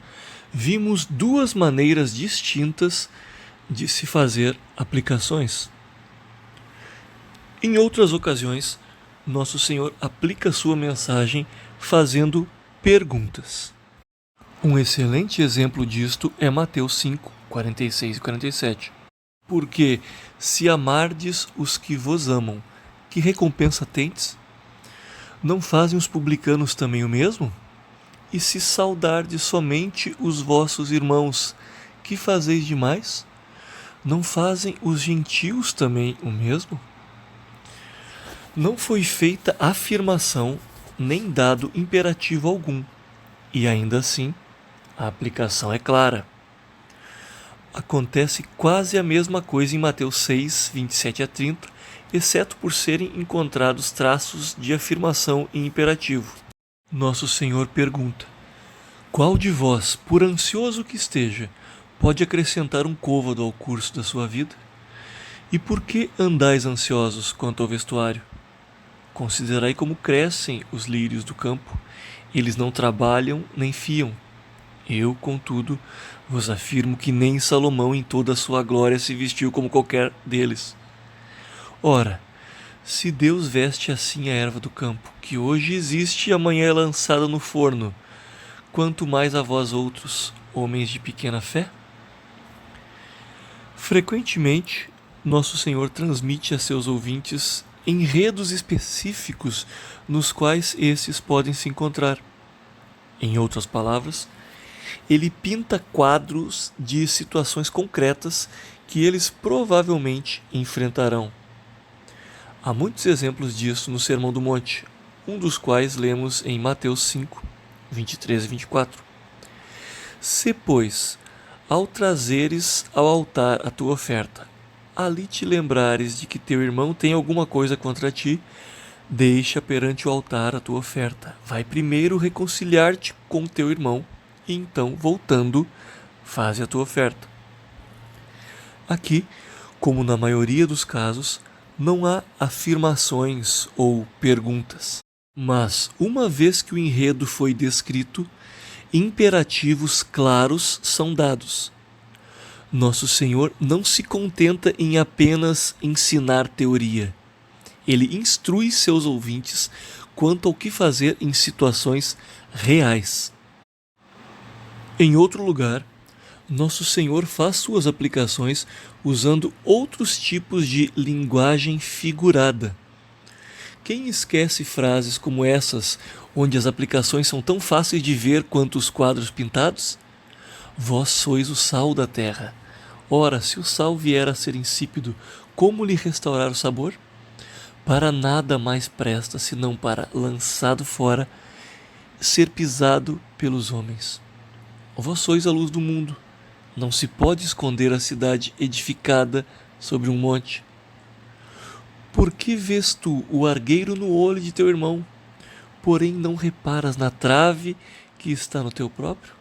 vimos duas maneiras distintas de se fazer aplicações. Em outras ocasiões, Nosso Senhor aplica sua mensagem fazendo perguntas. Um excelente exemplo disto é Mateus 5, 46 e 47. Porque, se amardes os que vos amam, que recompensa tendes? Não fazem os publicanos também o mesmo? E se saudardes somente os vossos irmãos, que fazeis demais? Não fazem os gentios também o mesmo? Não foi feita afirmação nem dado imperativo algum, e ainda assim a aplicação é clara. Acontece quase a mesma coisa em Mateus 6, 27 a 30, exceto por serem encontrados traços de afirmação em imperativo. Nosso Senhor pergunta: qual de vós, por ansioso que esteja, pode acrescentar um côvado ao curso da sua vida? E por que andais ansiosos quanto ao vestuário? Considerai como crescem os lírios do campo. Eles não trabalham nem fiam. Eu, contudo, vos afirmo que nem Salomão em toda a sua glória se vestiu como qualquer deles. Ora, se Deus veste assim a erva do campo, que hoje existe e amanhã é lançada no forno, quanto mais a vós outros, homens de pequena fé? Frequentemente, Nosso Senhor transmite a seus ouvintes enredos específicos nos quais esses podem se encontrar. Em outras palavras, ele pinta quadros de situações concretas que eles provavelmente enfrentarão. Há muitos exemplos disso no Sermão do Monte, um dos quais lemos em Mateus 5, 23 e 24. Se, pois, ao trazeres ao altar a tua oferta, ali te lembrares de que teu irmão tem alguma coisa contra ti, deixa perante o altar a tua oferta. Vai primeiro reconciliar-te com teu irmão, e então, voltando, faze a tua oferta. Aqui, como na maioria dos casos, não há afirmações ou perguntas. Mas, uma vez que o enredo foi descrito, imperativos claros são dados. Nosso Senhor não se contenta em apenas ensinar teoria. Ele instrui seus ouvintes quanto ao que fazer em situações reais. Em outro lugar, Nosso Senhor faz suas aplicações usando outros tipos de linguagem figurada. Quem esquece frases como essas, onde as aplicações são tão fáceis de ver quanto os quadros pintados? Vós sois o sal da terra. Ora, se o sal vier a ser insípido, como lhe restaurar o sabor? Para nada mais presta, senão para, lançado fora, ser pisado pelos homens. Vós sois a luz do mundo. Não se pode esconder a cidade edificada sobre um monte. Por que vês tu o argueiro no olho de teu irmão, porém não reparas na trave que está no teu próprio?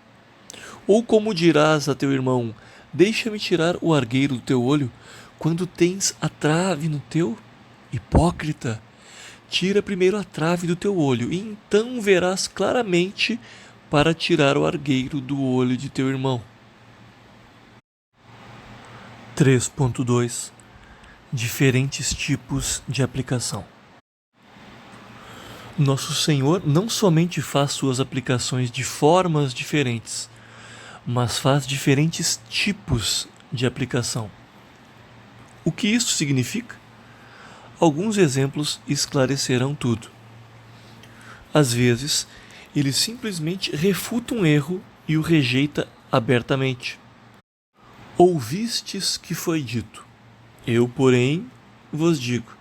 Ou como dirás a teu irmão: deixa-me tirar o argueiro do teu olho, quando tens a trave no teu? Hipócrita, tira primeiro a trave do teu olho, e então verás claramente para tirar o argueiro do olho de teu irmão. 3.2 Diferentes tipos de aplicação. Nosso Senhor não somente faz suas aplicações de formas diferentes, mas faz diferentes tipos de aplicação. O que isso significa? Alguns exemplos esclarecerão tudo. Às vezes, ele simplesmente refuta um erro e o rejeita abertamente. Ouvistes que foi dito, eu, porém, vos digo.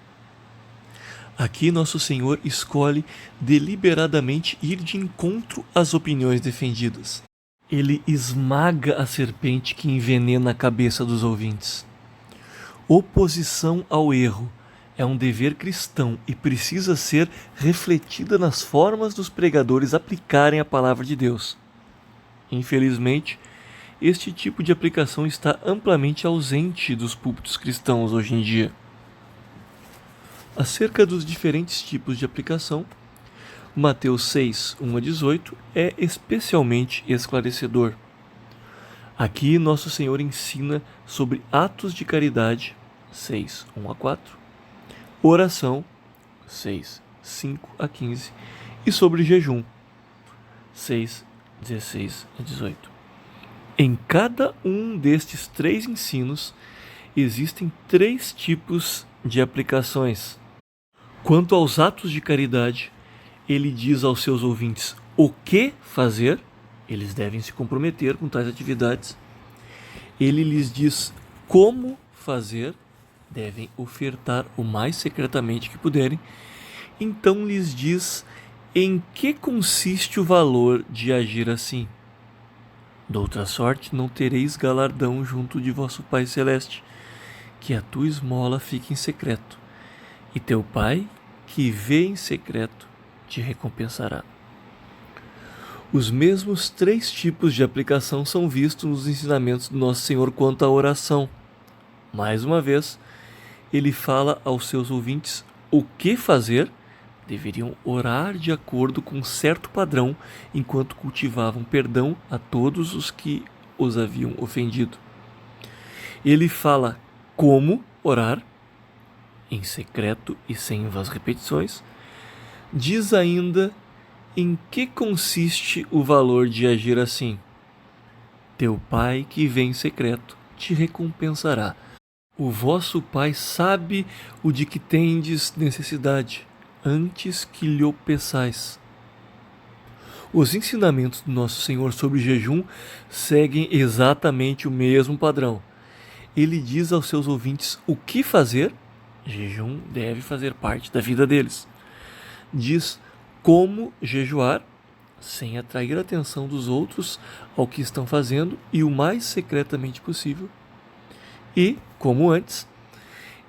Aqui nosso Senhor escolhe deliberadamente ir de encontro às opiniões defendidas. Ele esmaga a serpente que envenena a cabeça dos ouvintes. Oposição ao erro é um dever cristão e precisa ser refletida nas formas dos pregadores aplicarem a palavra de Deus. Infelizmente, este tipo de aplicação está amplamente ausente dos púlpitos cristãos hoje em dia. Acerca dos diferentes tipos de aplicação, Mateus 6, 1-18 é especialmente esclarecedor. Aqui nosso Senhor ensina sobre atos de caridade, 6, 1-4, oração, 6, 5-15, e sobre jejum, 6, 16-18. Em cada um destes três ensinos, existem três tipos de aplicações. Quanto aos atos de caridade, ele diz aos seus ouvintes o que fazer, eles devem se comprometer com tais atividades. Ele lhes diz como fazer, devem ofertar o mais secretamente que puderem. Então lhes diz em que consiste o valor de agir assim. Doutra sorte, não tereis galardão junto de vosso Pai Celeste, que a tua esmola fique em secreto, e teu Pai, que vê em secreto, te recompensará. Os mesmos três tipos de aplicação são vistos nos ensinamentos do Nosso Senhor quanto à oração. Mais uma vez, ele fala aos seus ouvintes o que fazer. Deveriam orar de acordo com um certo padrão, enquanto cultivavam perdão a todos os que os haviam ofendido. Ele fala como orar, em secreto e sem vãs repetições. Diz ainda em que consiste o valor de agir assim. Teu Pai que vem em secreto te recompensará. O vosso Pai sabe o de que tendes necessidade, antes que lhe o peçais. Os ensinamentos do Nosso Senhor sobre jejum seguem exatamente o mesmo padrão. Ele diz aos seus ouvintes o que fazer. Jejum deve fazer parte da vida deles. Diz como jejuar, sem atrair a atenção dos outros ao que estão fazendo e o mais secretamente possível. E, como antes,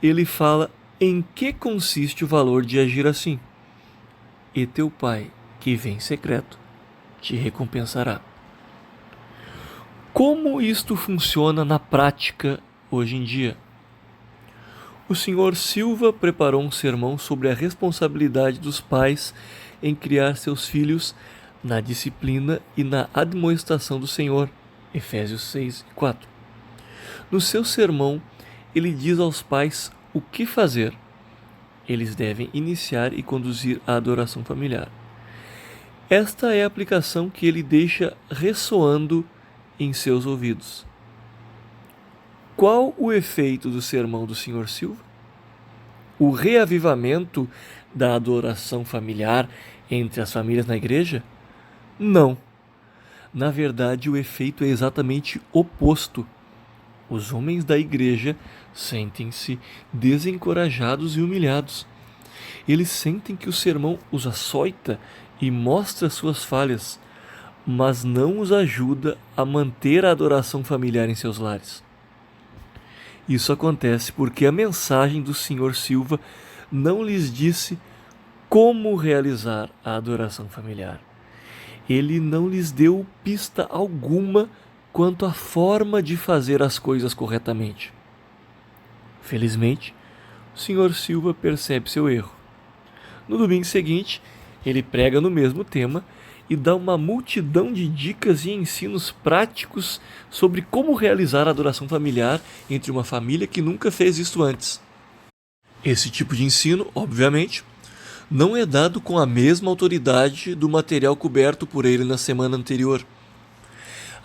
ele fala em que consiste o valor de agir assim. E teu Pai, que vem em secreto, te recompensará. Como isto funciona na prática hoje em dia? O Sr. Silva preparou um sermão sobre a responsabilidade dos pais em criar seus filhos na disciplina e na admoestação do Senhor, Efésios 6:4. No seu sermão, ele diz aos pais o que fazer. Eles devem iniciar e conduzir a adoração familiar. Esta é a aplicação que ele deixa ressoando em seus ouvidos. Qual o efeito do sermão do Sr. Silva? O reavivamento da adoração familiar entre as famílias na igreja? Não. Na verdade, o efeito é exatamente oposto. Os homens da igreja sentem-se desencorajados e humilhados. Eles sentem que o sermão os açoita e mostra suas falhas, mas não os ajuda a manter a adoração familiar em seus lares. Isso acontece porque a mensagem do Sr. Silva não lhes disse como realizar a adoração familiar. Ele não lhes deu pista alguma quanto à forma de fazer as coisas corretamente. Felizmente, o Sr. Silva percebe seu erro. No domingo seguinte, ele prega no mesmo tema e dá uma multidão de dicas e ensinos práticos sobre como realizar a adoração familiar entre uma família que nunca fez isso antes. Esse tipo de ensino, obviamente, não é dado com a mesma autoridade do material coberto por ele na semana anterior.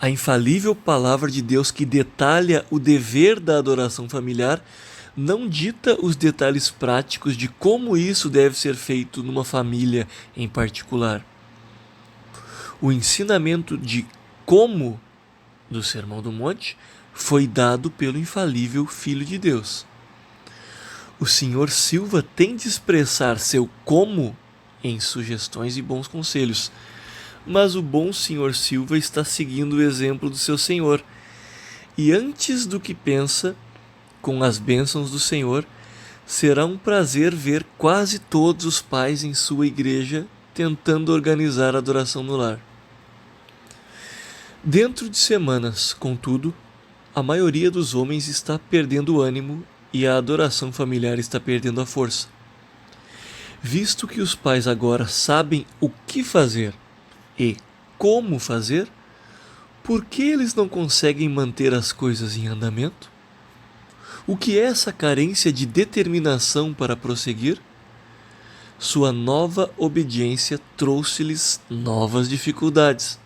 A infalível palavra de Deus que detalha o dever da adoração familiar não dita os detalhes práticos de como isso deve ser feito numa família em particular. O ensinamento de como do Sermão do Monte foi dado pelo infalível Filho de Deus. O Sr. Silva tem de expressar seu como em sugestões e bons conselhos, mas o bom Sr. Silva está seguindo o exemplo do seu Senhor, e antes do que pensa, com as bênçãos do Senhor, será um prazer ver quase todos os pais em sua igreja tentando organizar a adoração no lar. Dentro de semanas, contudo, a maioria dos homens está perdendo o ânimo e a adoração familiar está perdendo a força. Visto que os pais agora sabem o que fazer e como fazer, por que eles não conseguem manter as coisas em andamento? O que é essa carência de determinação para prosseguir? Sua nova obediência trouxe-lhes novas dificuldades.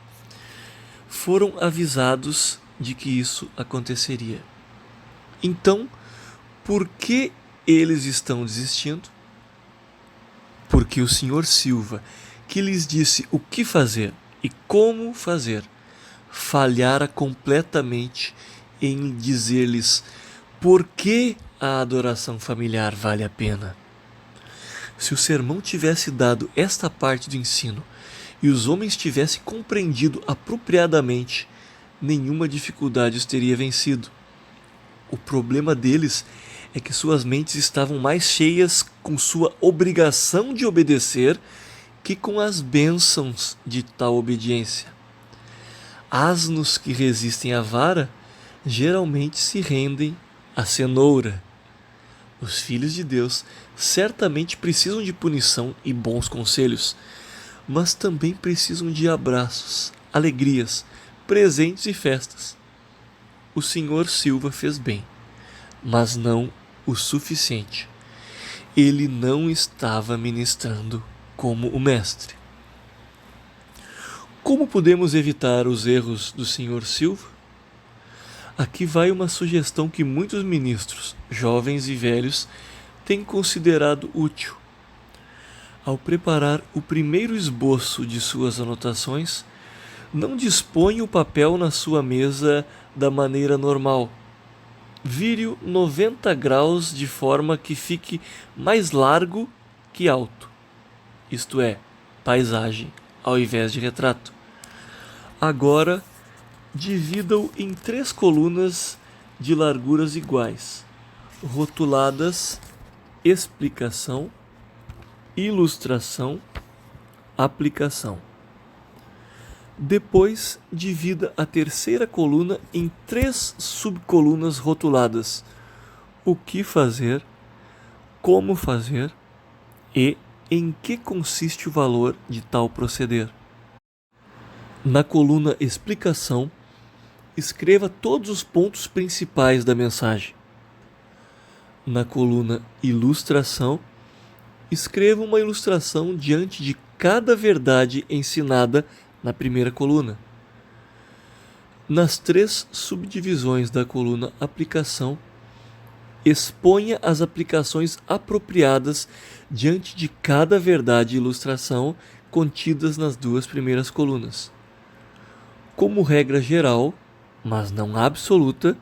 Foram avisados de que isso aconteceria. Então, por que eles estão desistindo? Porque o Sr. Silva, que lhes disse o que fazer e como fazer, falhara completamente em dizer-lhes por que a adoração familiar vale a pena. Se o sermão tivesse dado esta parte do ensino e os homens tivessem compreendido apropriadamente, nenhuma dificuldade os teria vencido. O problema deles é que suas mentes estavam mais cheias com sua obrigação de obedecer que com as bênçãos de tal obediência. Asnos que resistem à vara geralmente se rendem à cenoura. Os filhos de Deus certamente precisam de punição e bons conselhos, mas também precisam de abraços, alegrias, presentes e festas. O Sr. Silva fez bem, mas não o suficiente. Ele não estava ministrando como o Mestre. Como podemos evitar os erros do Sr. Silva? Aqui vai uma sugestão que muitos ministros, jovens e velhos, têm considerado útil. Ao preparar o primeiro esboço de suas anotações, não disponha o papel na sua mesa da maneira normal. Vire-o 90 graus de forma que fique mais largo que alto, isto é, paisagem ao invés de retrato. Agora, divida-o em 3 colunas de larguras iguais, rotuladas explicação, ilustração, aplicação. Depois, divida a terceira coluna em 3 subcolunas rotuladas: o que fazer, como fazer e em que consiste o valor de tal proceder. Na coluna explicação, escreva todos os pontos principais da mensagem. Na coluna ilustração, escreva uma ilustração diante de cada verdade ensinada na primeira coluna. Nas 3 subdivisões da coluna aplicação, exponha as aplicações apropriadas diante de cada verdade e ilustração contidas nas 2 primeiras colunas. Como regra geral, mas não absoluta,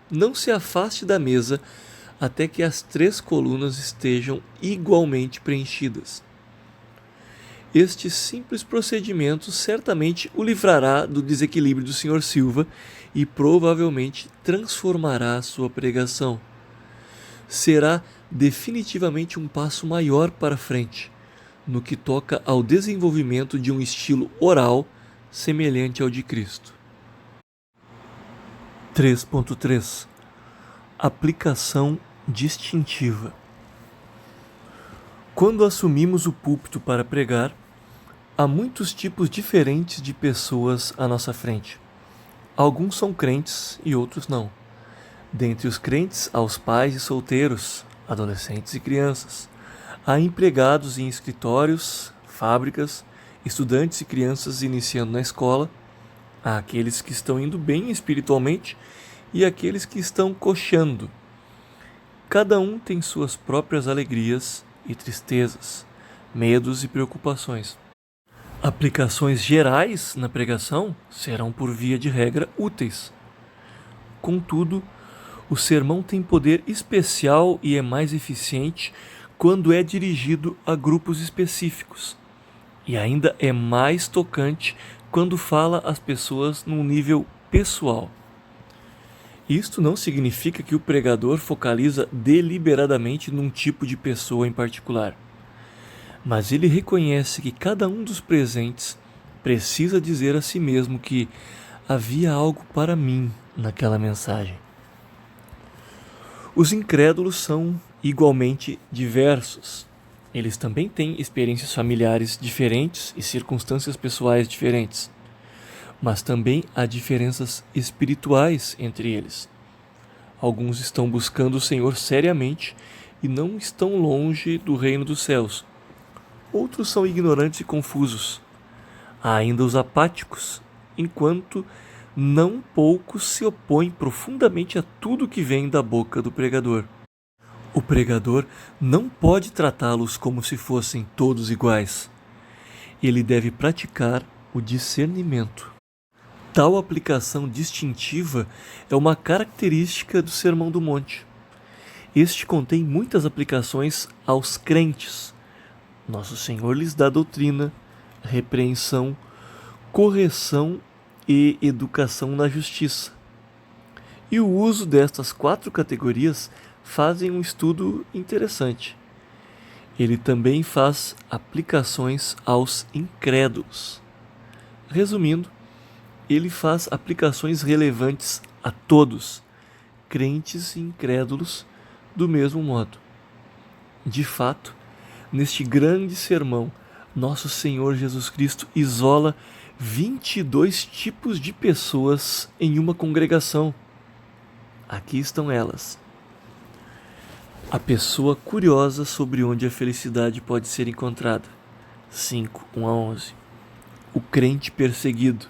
não se afaste da mesa até que as 3 colunas estejam igualmente preenchidas. Este simples procedimento certamente o livrará do desequilíbrio do Sr. Silva e provavelmente transformará a sua pregação. será definitivamente um passo maior para frente, no que toca ao desenvolvimento de um estilo oral semelhante ao de Cristo. 3.3 Aplicação distintiva. Quando assumimos o púlpito para pregar, há muitos tipos diferentes de pessoas à nossa frente. Alguns são crentes e outros não. Dentre os crentes, há os pais e solteiros, adolescentes e crianças. Há empregados em escritórios, fábricas, estudantes e crianças iniciando na escola. Há aqueles que estão indo bem espiritualmente e aqueles que estão coxando. Cada um tem suas próprias alegrias e tristezas, medos e preocupações. Aplicações gerais na pregação serão, por via de regra, úteis. Contudo, o sermão tem poder especial e é mais eficiente quando é dirigido a grupos específicos. E ainda é mais tocante quando fala às pessoas num nível pessoal. Isto não significa que o pregador focaliza deliberadamente num tipo de pessoa em particular. Mas ele reconhece que cada um dos presentes precisa dizer a si mesmo que havia algo para mim naquela mensagem. Os incrédulos são igualmente diversos. Eles também têm experiências familiares diferentes e circunstâncias pessoais diferentes. Mas também há diferenças espirituais entre eles. Alguns estão buscando o Senhor seriamente e não estão longe do reino dos céus. Outros são ignorantes e confusos. Há ainda os apáticos, enquanto não poucos se opõem profundamente a tudo que vem da boca do pregador. O pregador não pode tratá-los como se fossem todos iguais. Ele deve praticar o discernimento. Tal aplicação distintiva é uma característica do Sermão do Monte. Este contém muitas aplicações aos crentes. Nosso Senhor lhes dá doutrina, repreensão, correção e educação na justiça. E o uso destas 4 categorias fazem um estudo interessante. Ele também faz aplicações aos incrédulos. Resumindo, ele faz aplicações relevantes a todos, crentes e incrédulos, do mesmo modo. De fato, neste grande sermão, nosso Senhor Jesus Cristo isola 22 tipos de pessoas em uma congregação. Aqui estão elas. A pessoa curiosa sobre onde a felicidade pode ser encontrada. 5, 1 a 11. O crente perseguido.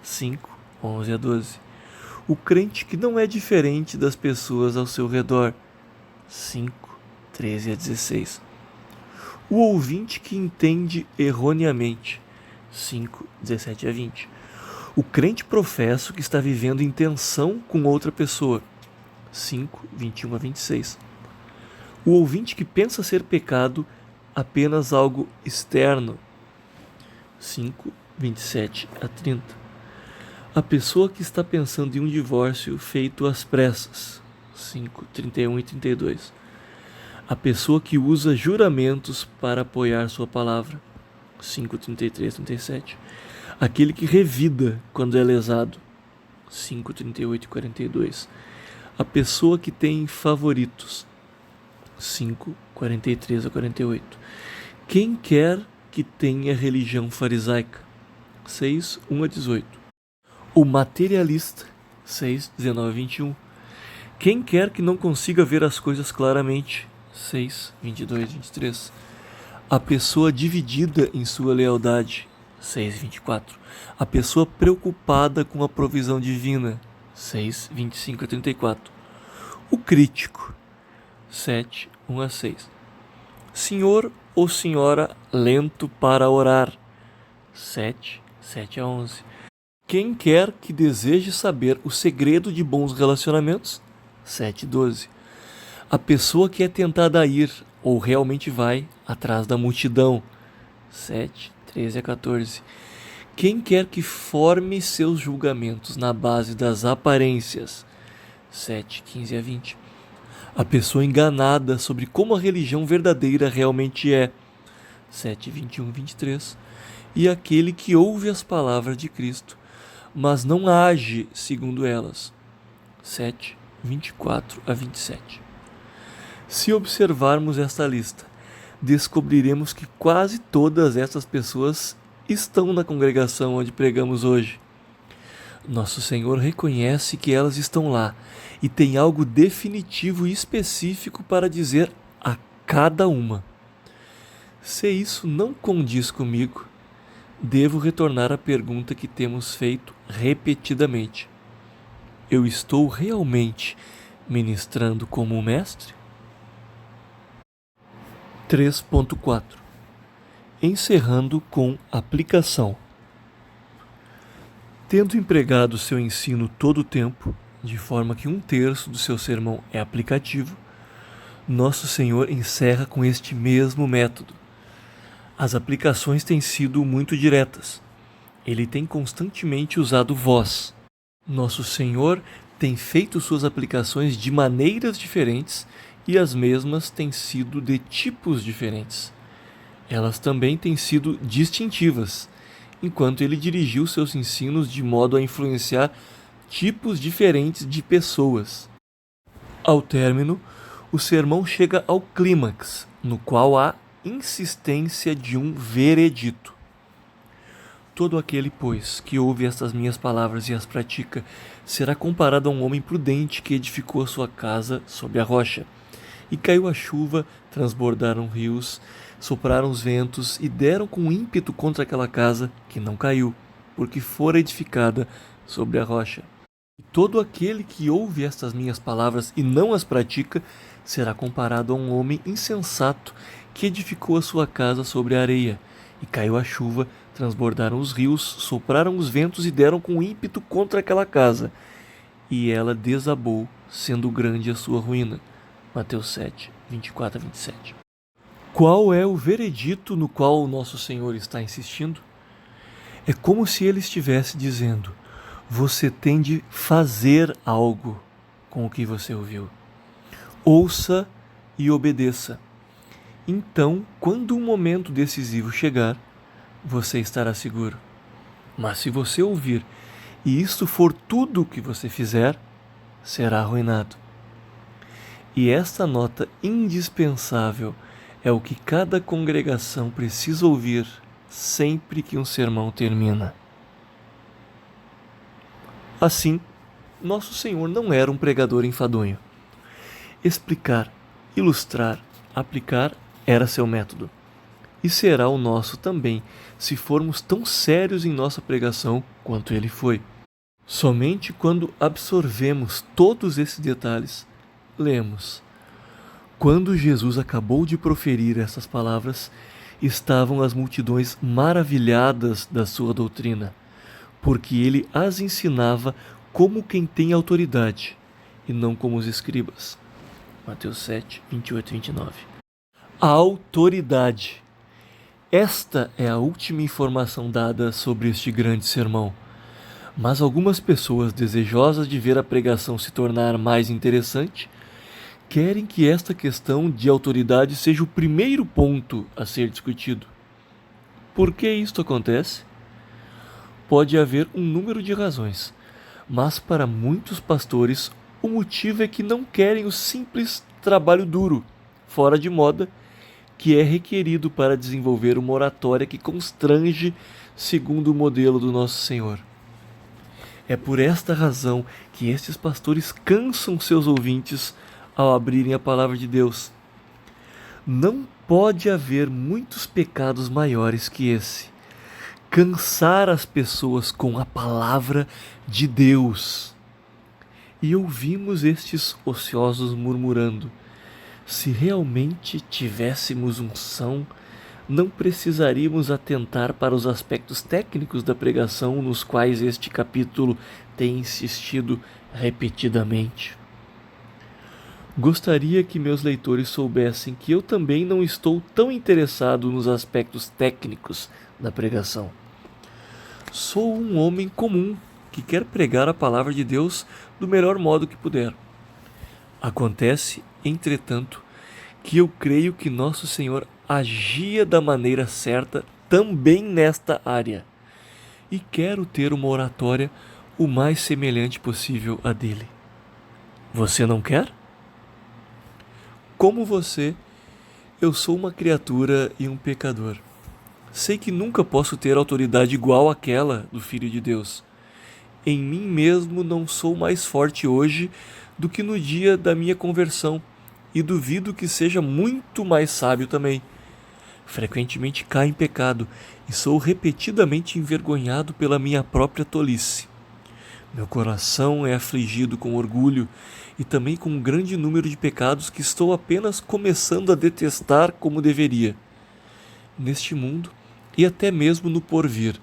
5, 11 a 12. O crente que não é diferente das pessoas ao seu redor. 5, 13 a 16. O ouvinte que entende erroneamente. 5, 17 a 20. O crente professo que está vivendo em tensão com outra pessoa. 5, 21 a 26. O ouvinte que pensa ser pecado apenas algo externo. 5, 27 a 30. A pessoa que está pensando em um divórcio feito às pressas. 5, 31 e 32. A pessoa que usa juramentos para apoiar sua palavra. 5, 33 e 37. Aquele que revida quando é lesado. 5, 38 e 42. A pessoa que tem favoritos. 5, 43 a 48. Quem quer que tenha religião farisaica. 6, 1 a 18. O materialista. 6, 19 a 21. Quem quer que não consiga ver as coisas claramente. 6, 22 e 23. A pessoa dividida em sua lealdade. 6, 24. A pessoa preocupada com a provisão divina. 6, 25 a 34. O crítico. 7, 1 a 6. Senhor ou senhora lento para orar. 7, 7 a 11. Quem quer que deseje saber o segredo de bons relacionamentos? 7, 12. A pessoa que é tentada a ir, ou realmente vai, atrás da multidão. 7, 13 a 14. Quem quer que forme seus julgamentos na base das aparências? 7, 15 a 20. A pessoa enganada sobre como a religião verdadeira realmente é. 7, 21, 23. E aquele que ouve as palavras de Cristo, mas não age segundo elas. 7, 24 a 27. Se observarmos esta lista, descobriremos que quase todas essas pessoas estão na congregação onde pregamos hoje. Nosso Senhor reconhece que elas estão lá e tem algo definitivo e específico para dizer a cada uma. Se isso não condiz comigo, devo retornar à pergunta que temos feito repetidamente. Eu estou realmente ministrando como um mestre? 3.4 Encerrando com aplicação. Tendo empregado seu ensino todo o tempo, de forma que 1/3 do seu sermão é aplicativo, nosso Senhor encerra com este mesmo método. As aplicações têm sido muito diretas. Ele tem constantemente usado voz. Nosso Senhor tem feito suas aplicações de maneiras diferentes e as mesmas têm sido de tipos diferentes. Elas também têm sido distintivas, enquanto ele dirigiu seus ensinos de modo a influenciar tipos diferentes de pessoas. Ao término, o sermão chega ao clímax, no qual há insistência de um veredito. Todo aquele, pois, que ouve estas minhas palavras e as pratica, será comparado a um homem prudente que edificou a sua casa sobre a rocha. E caiu a chuva, transbordaram rios, sopraram os ventos e deram com ímpeto contra aquela casa, que não caiu, porque fora edificada sobre a rocha. E todo aquele que ouve estas minhas palavras e não as pratica, será comparado a um homem insensato que edificou a sua casa sobre a areia. E caiu a chuva, transbordaram os rios, sopraram os ventos e deram com ímpeto contra aquela casa. E ela desabou, sendo grande a sua ruína. Mateus 7, 24 a 27. Qual é o veredito no qual o nosso Senhor está insistindo? É como se ele estivesse dizendo: você tem de fazer algo com o que você ouviu. Ouça e obedeça. Então, quando o momento decisivo chegar, você estará seguro. Mas se você ouvir e isto for tudo o que você fizer, será arruinado. E esta nota indispensável é o que cada congregação precisa ouvir sempre que um sermão termina. Assim, nosso Senhor não era um pregador enfadonho. Explicar, ilustrar, aplicar era seu método. E será o nosso também, se formos tão sérios em nossa pregação quanto ele foi. Somente quando absorvemos todos esses detalhes, lemos: quando Jesus acabou de proferir essas palavras, estavam as multidões maravilhadas da sua doutrina, porque ele as ensinava como quem tem autoridade, e não como os escribas. Mateus 7, 28 e 29. A autoridade. Esta é a última informação dada sobre este grande sermão. Mas algumas pessoas, desejosas de ver a pregação se tornar mais interessante, querem que esta questão de autoridade seja o primeiro ponto a ser discutido. Por que isto acontece? Pode haver um número de razões, mas para muitos pastores o motivo é que não querem o simples trabalho duro, fora de moda, que é requerido para desenvolver uma oratória que constrange segundo o modelo do nosso Senhor. É por esta razão que estes pastores cansam seus ouvintes ao abrirem a palavra de Deus. Não pode haver muitos pecados maiores que esse: cansar as pessoas com a palavra de Deus. E ouvimos estes ociosos murmurando: se realmente tivéssemos unção, não precisaríamos atentar para os aspectos técnicos da pregação nos quais este capítulo tem insistido repetidamente. Gostaria que meus leitores soubessem que eu também não estou tão interessado nos aspectos técnicos da pregação. Sou um homem comum que quer pregar a palavra de Deus do melhor modo que puder. Acontece entretanto, que eu creio que Nosso Senhor agia da maneira certa também nesta área, e quero ter uma oratória o mais semelhante possível à dele. Você não quer? Como você, eu sou uma criatura e um pecador. Sei que nunca posso ter autoridade igual àquela do Filho de Deus. Em mim mesmo não sou mais forte hoje do que no dia da minha conversão, e duvido que seja muito mais sábio também. Frequentemente caio em pecado e sou repetidamente envergonhado pela minha própria tolice. Meu coração é afligido com orgulho e também com um grande número de pecados que estou apenas começando a detestar como deveria. Neste mundo, e até mesmo no porvir,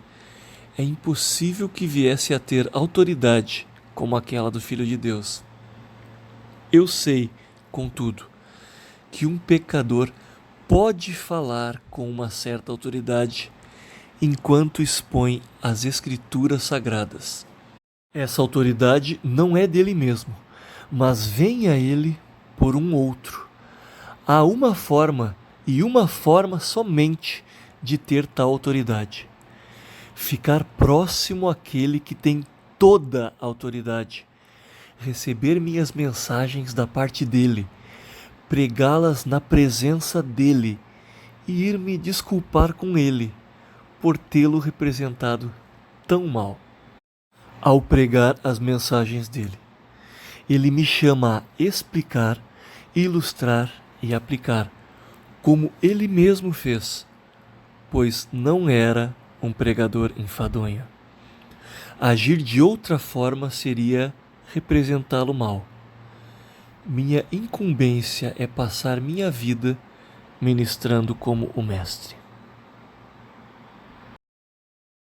é impossível que viesse a ter autoridade como aquela do Filho de Deus. Eu sei, contudo, que um pecador pode falar com uma certa autoridade enquanto expõe as Escrituras Sagradas. Essa autoridade não é dele mesmo, mas vem a ele por um outro. Há uma forma, e uma forma somente, de ter tal autoridade: ficar próximo àquele que tem toda a autoridade, receber minhas mensagens da parte dele, pregá-las na presença dele e ir me desculpar com ele por tê-lo representado tão mal. Ao pregar as mensagens dele, ele me chama a explicar, ilustrar e aplicar, como ele mesmo fez, pois não era um pregador enfadonho. Agir de outra forma seria representá-lo mal. Minha incumbência é passar minha vida ministrando como o Mestre.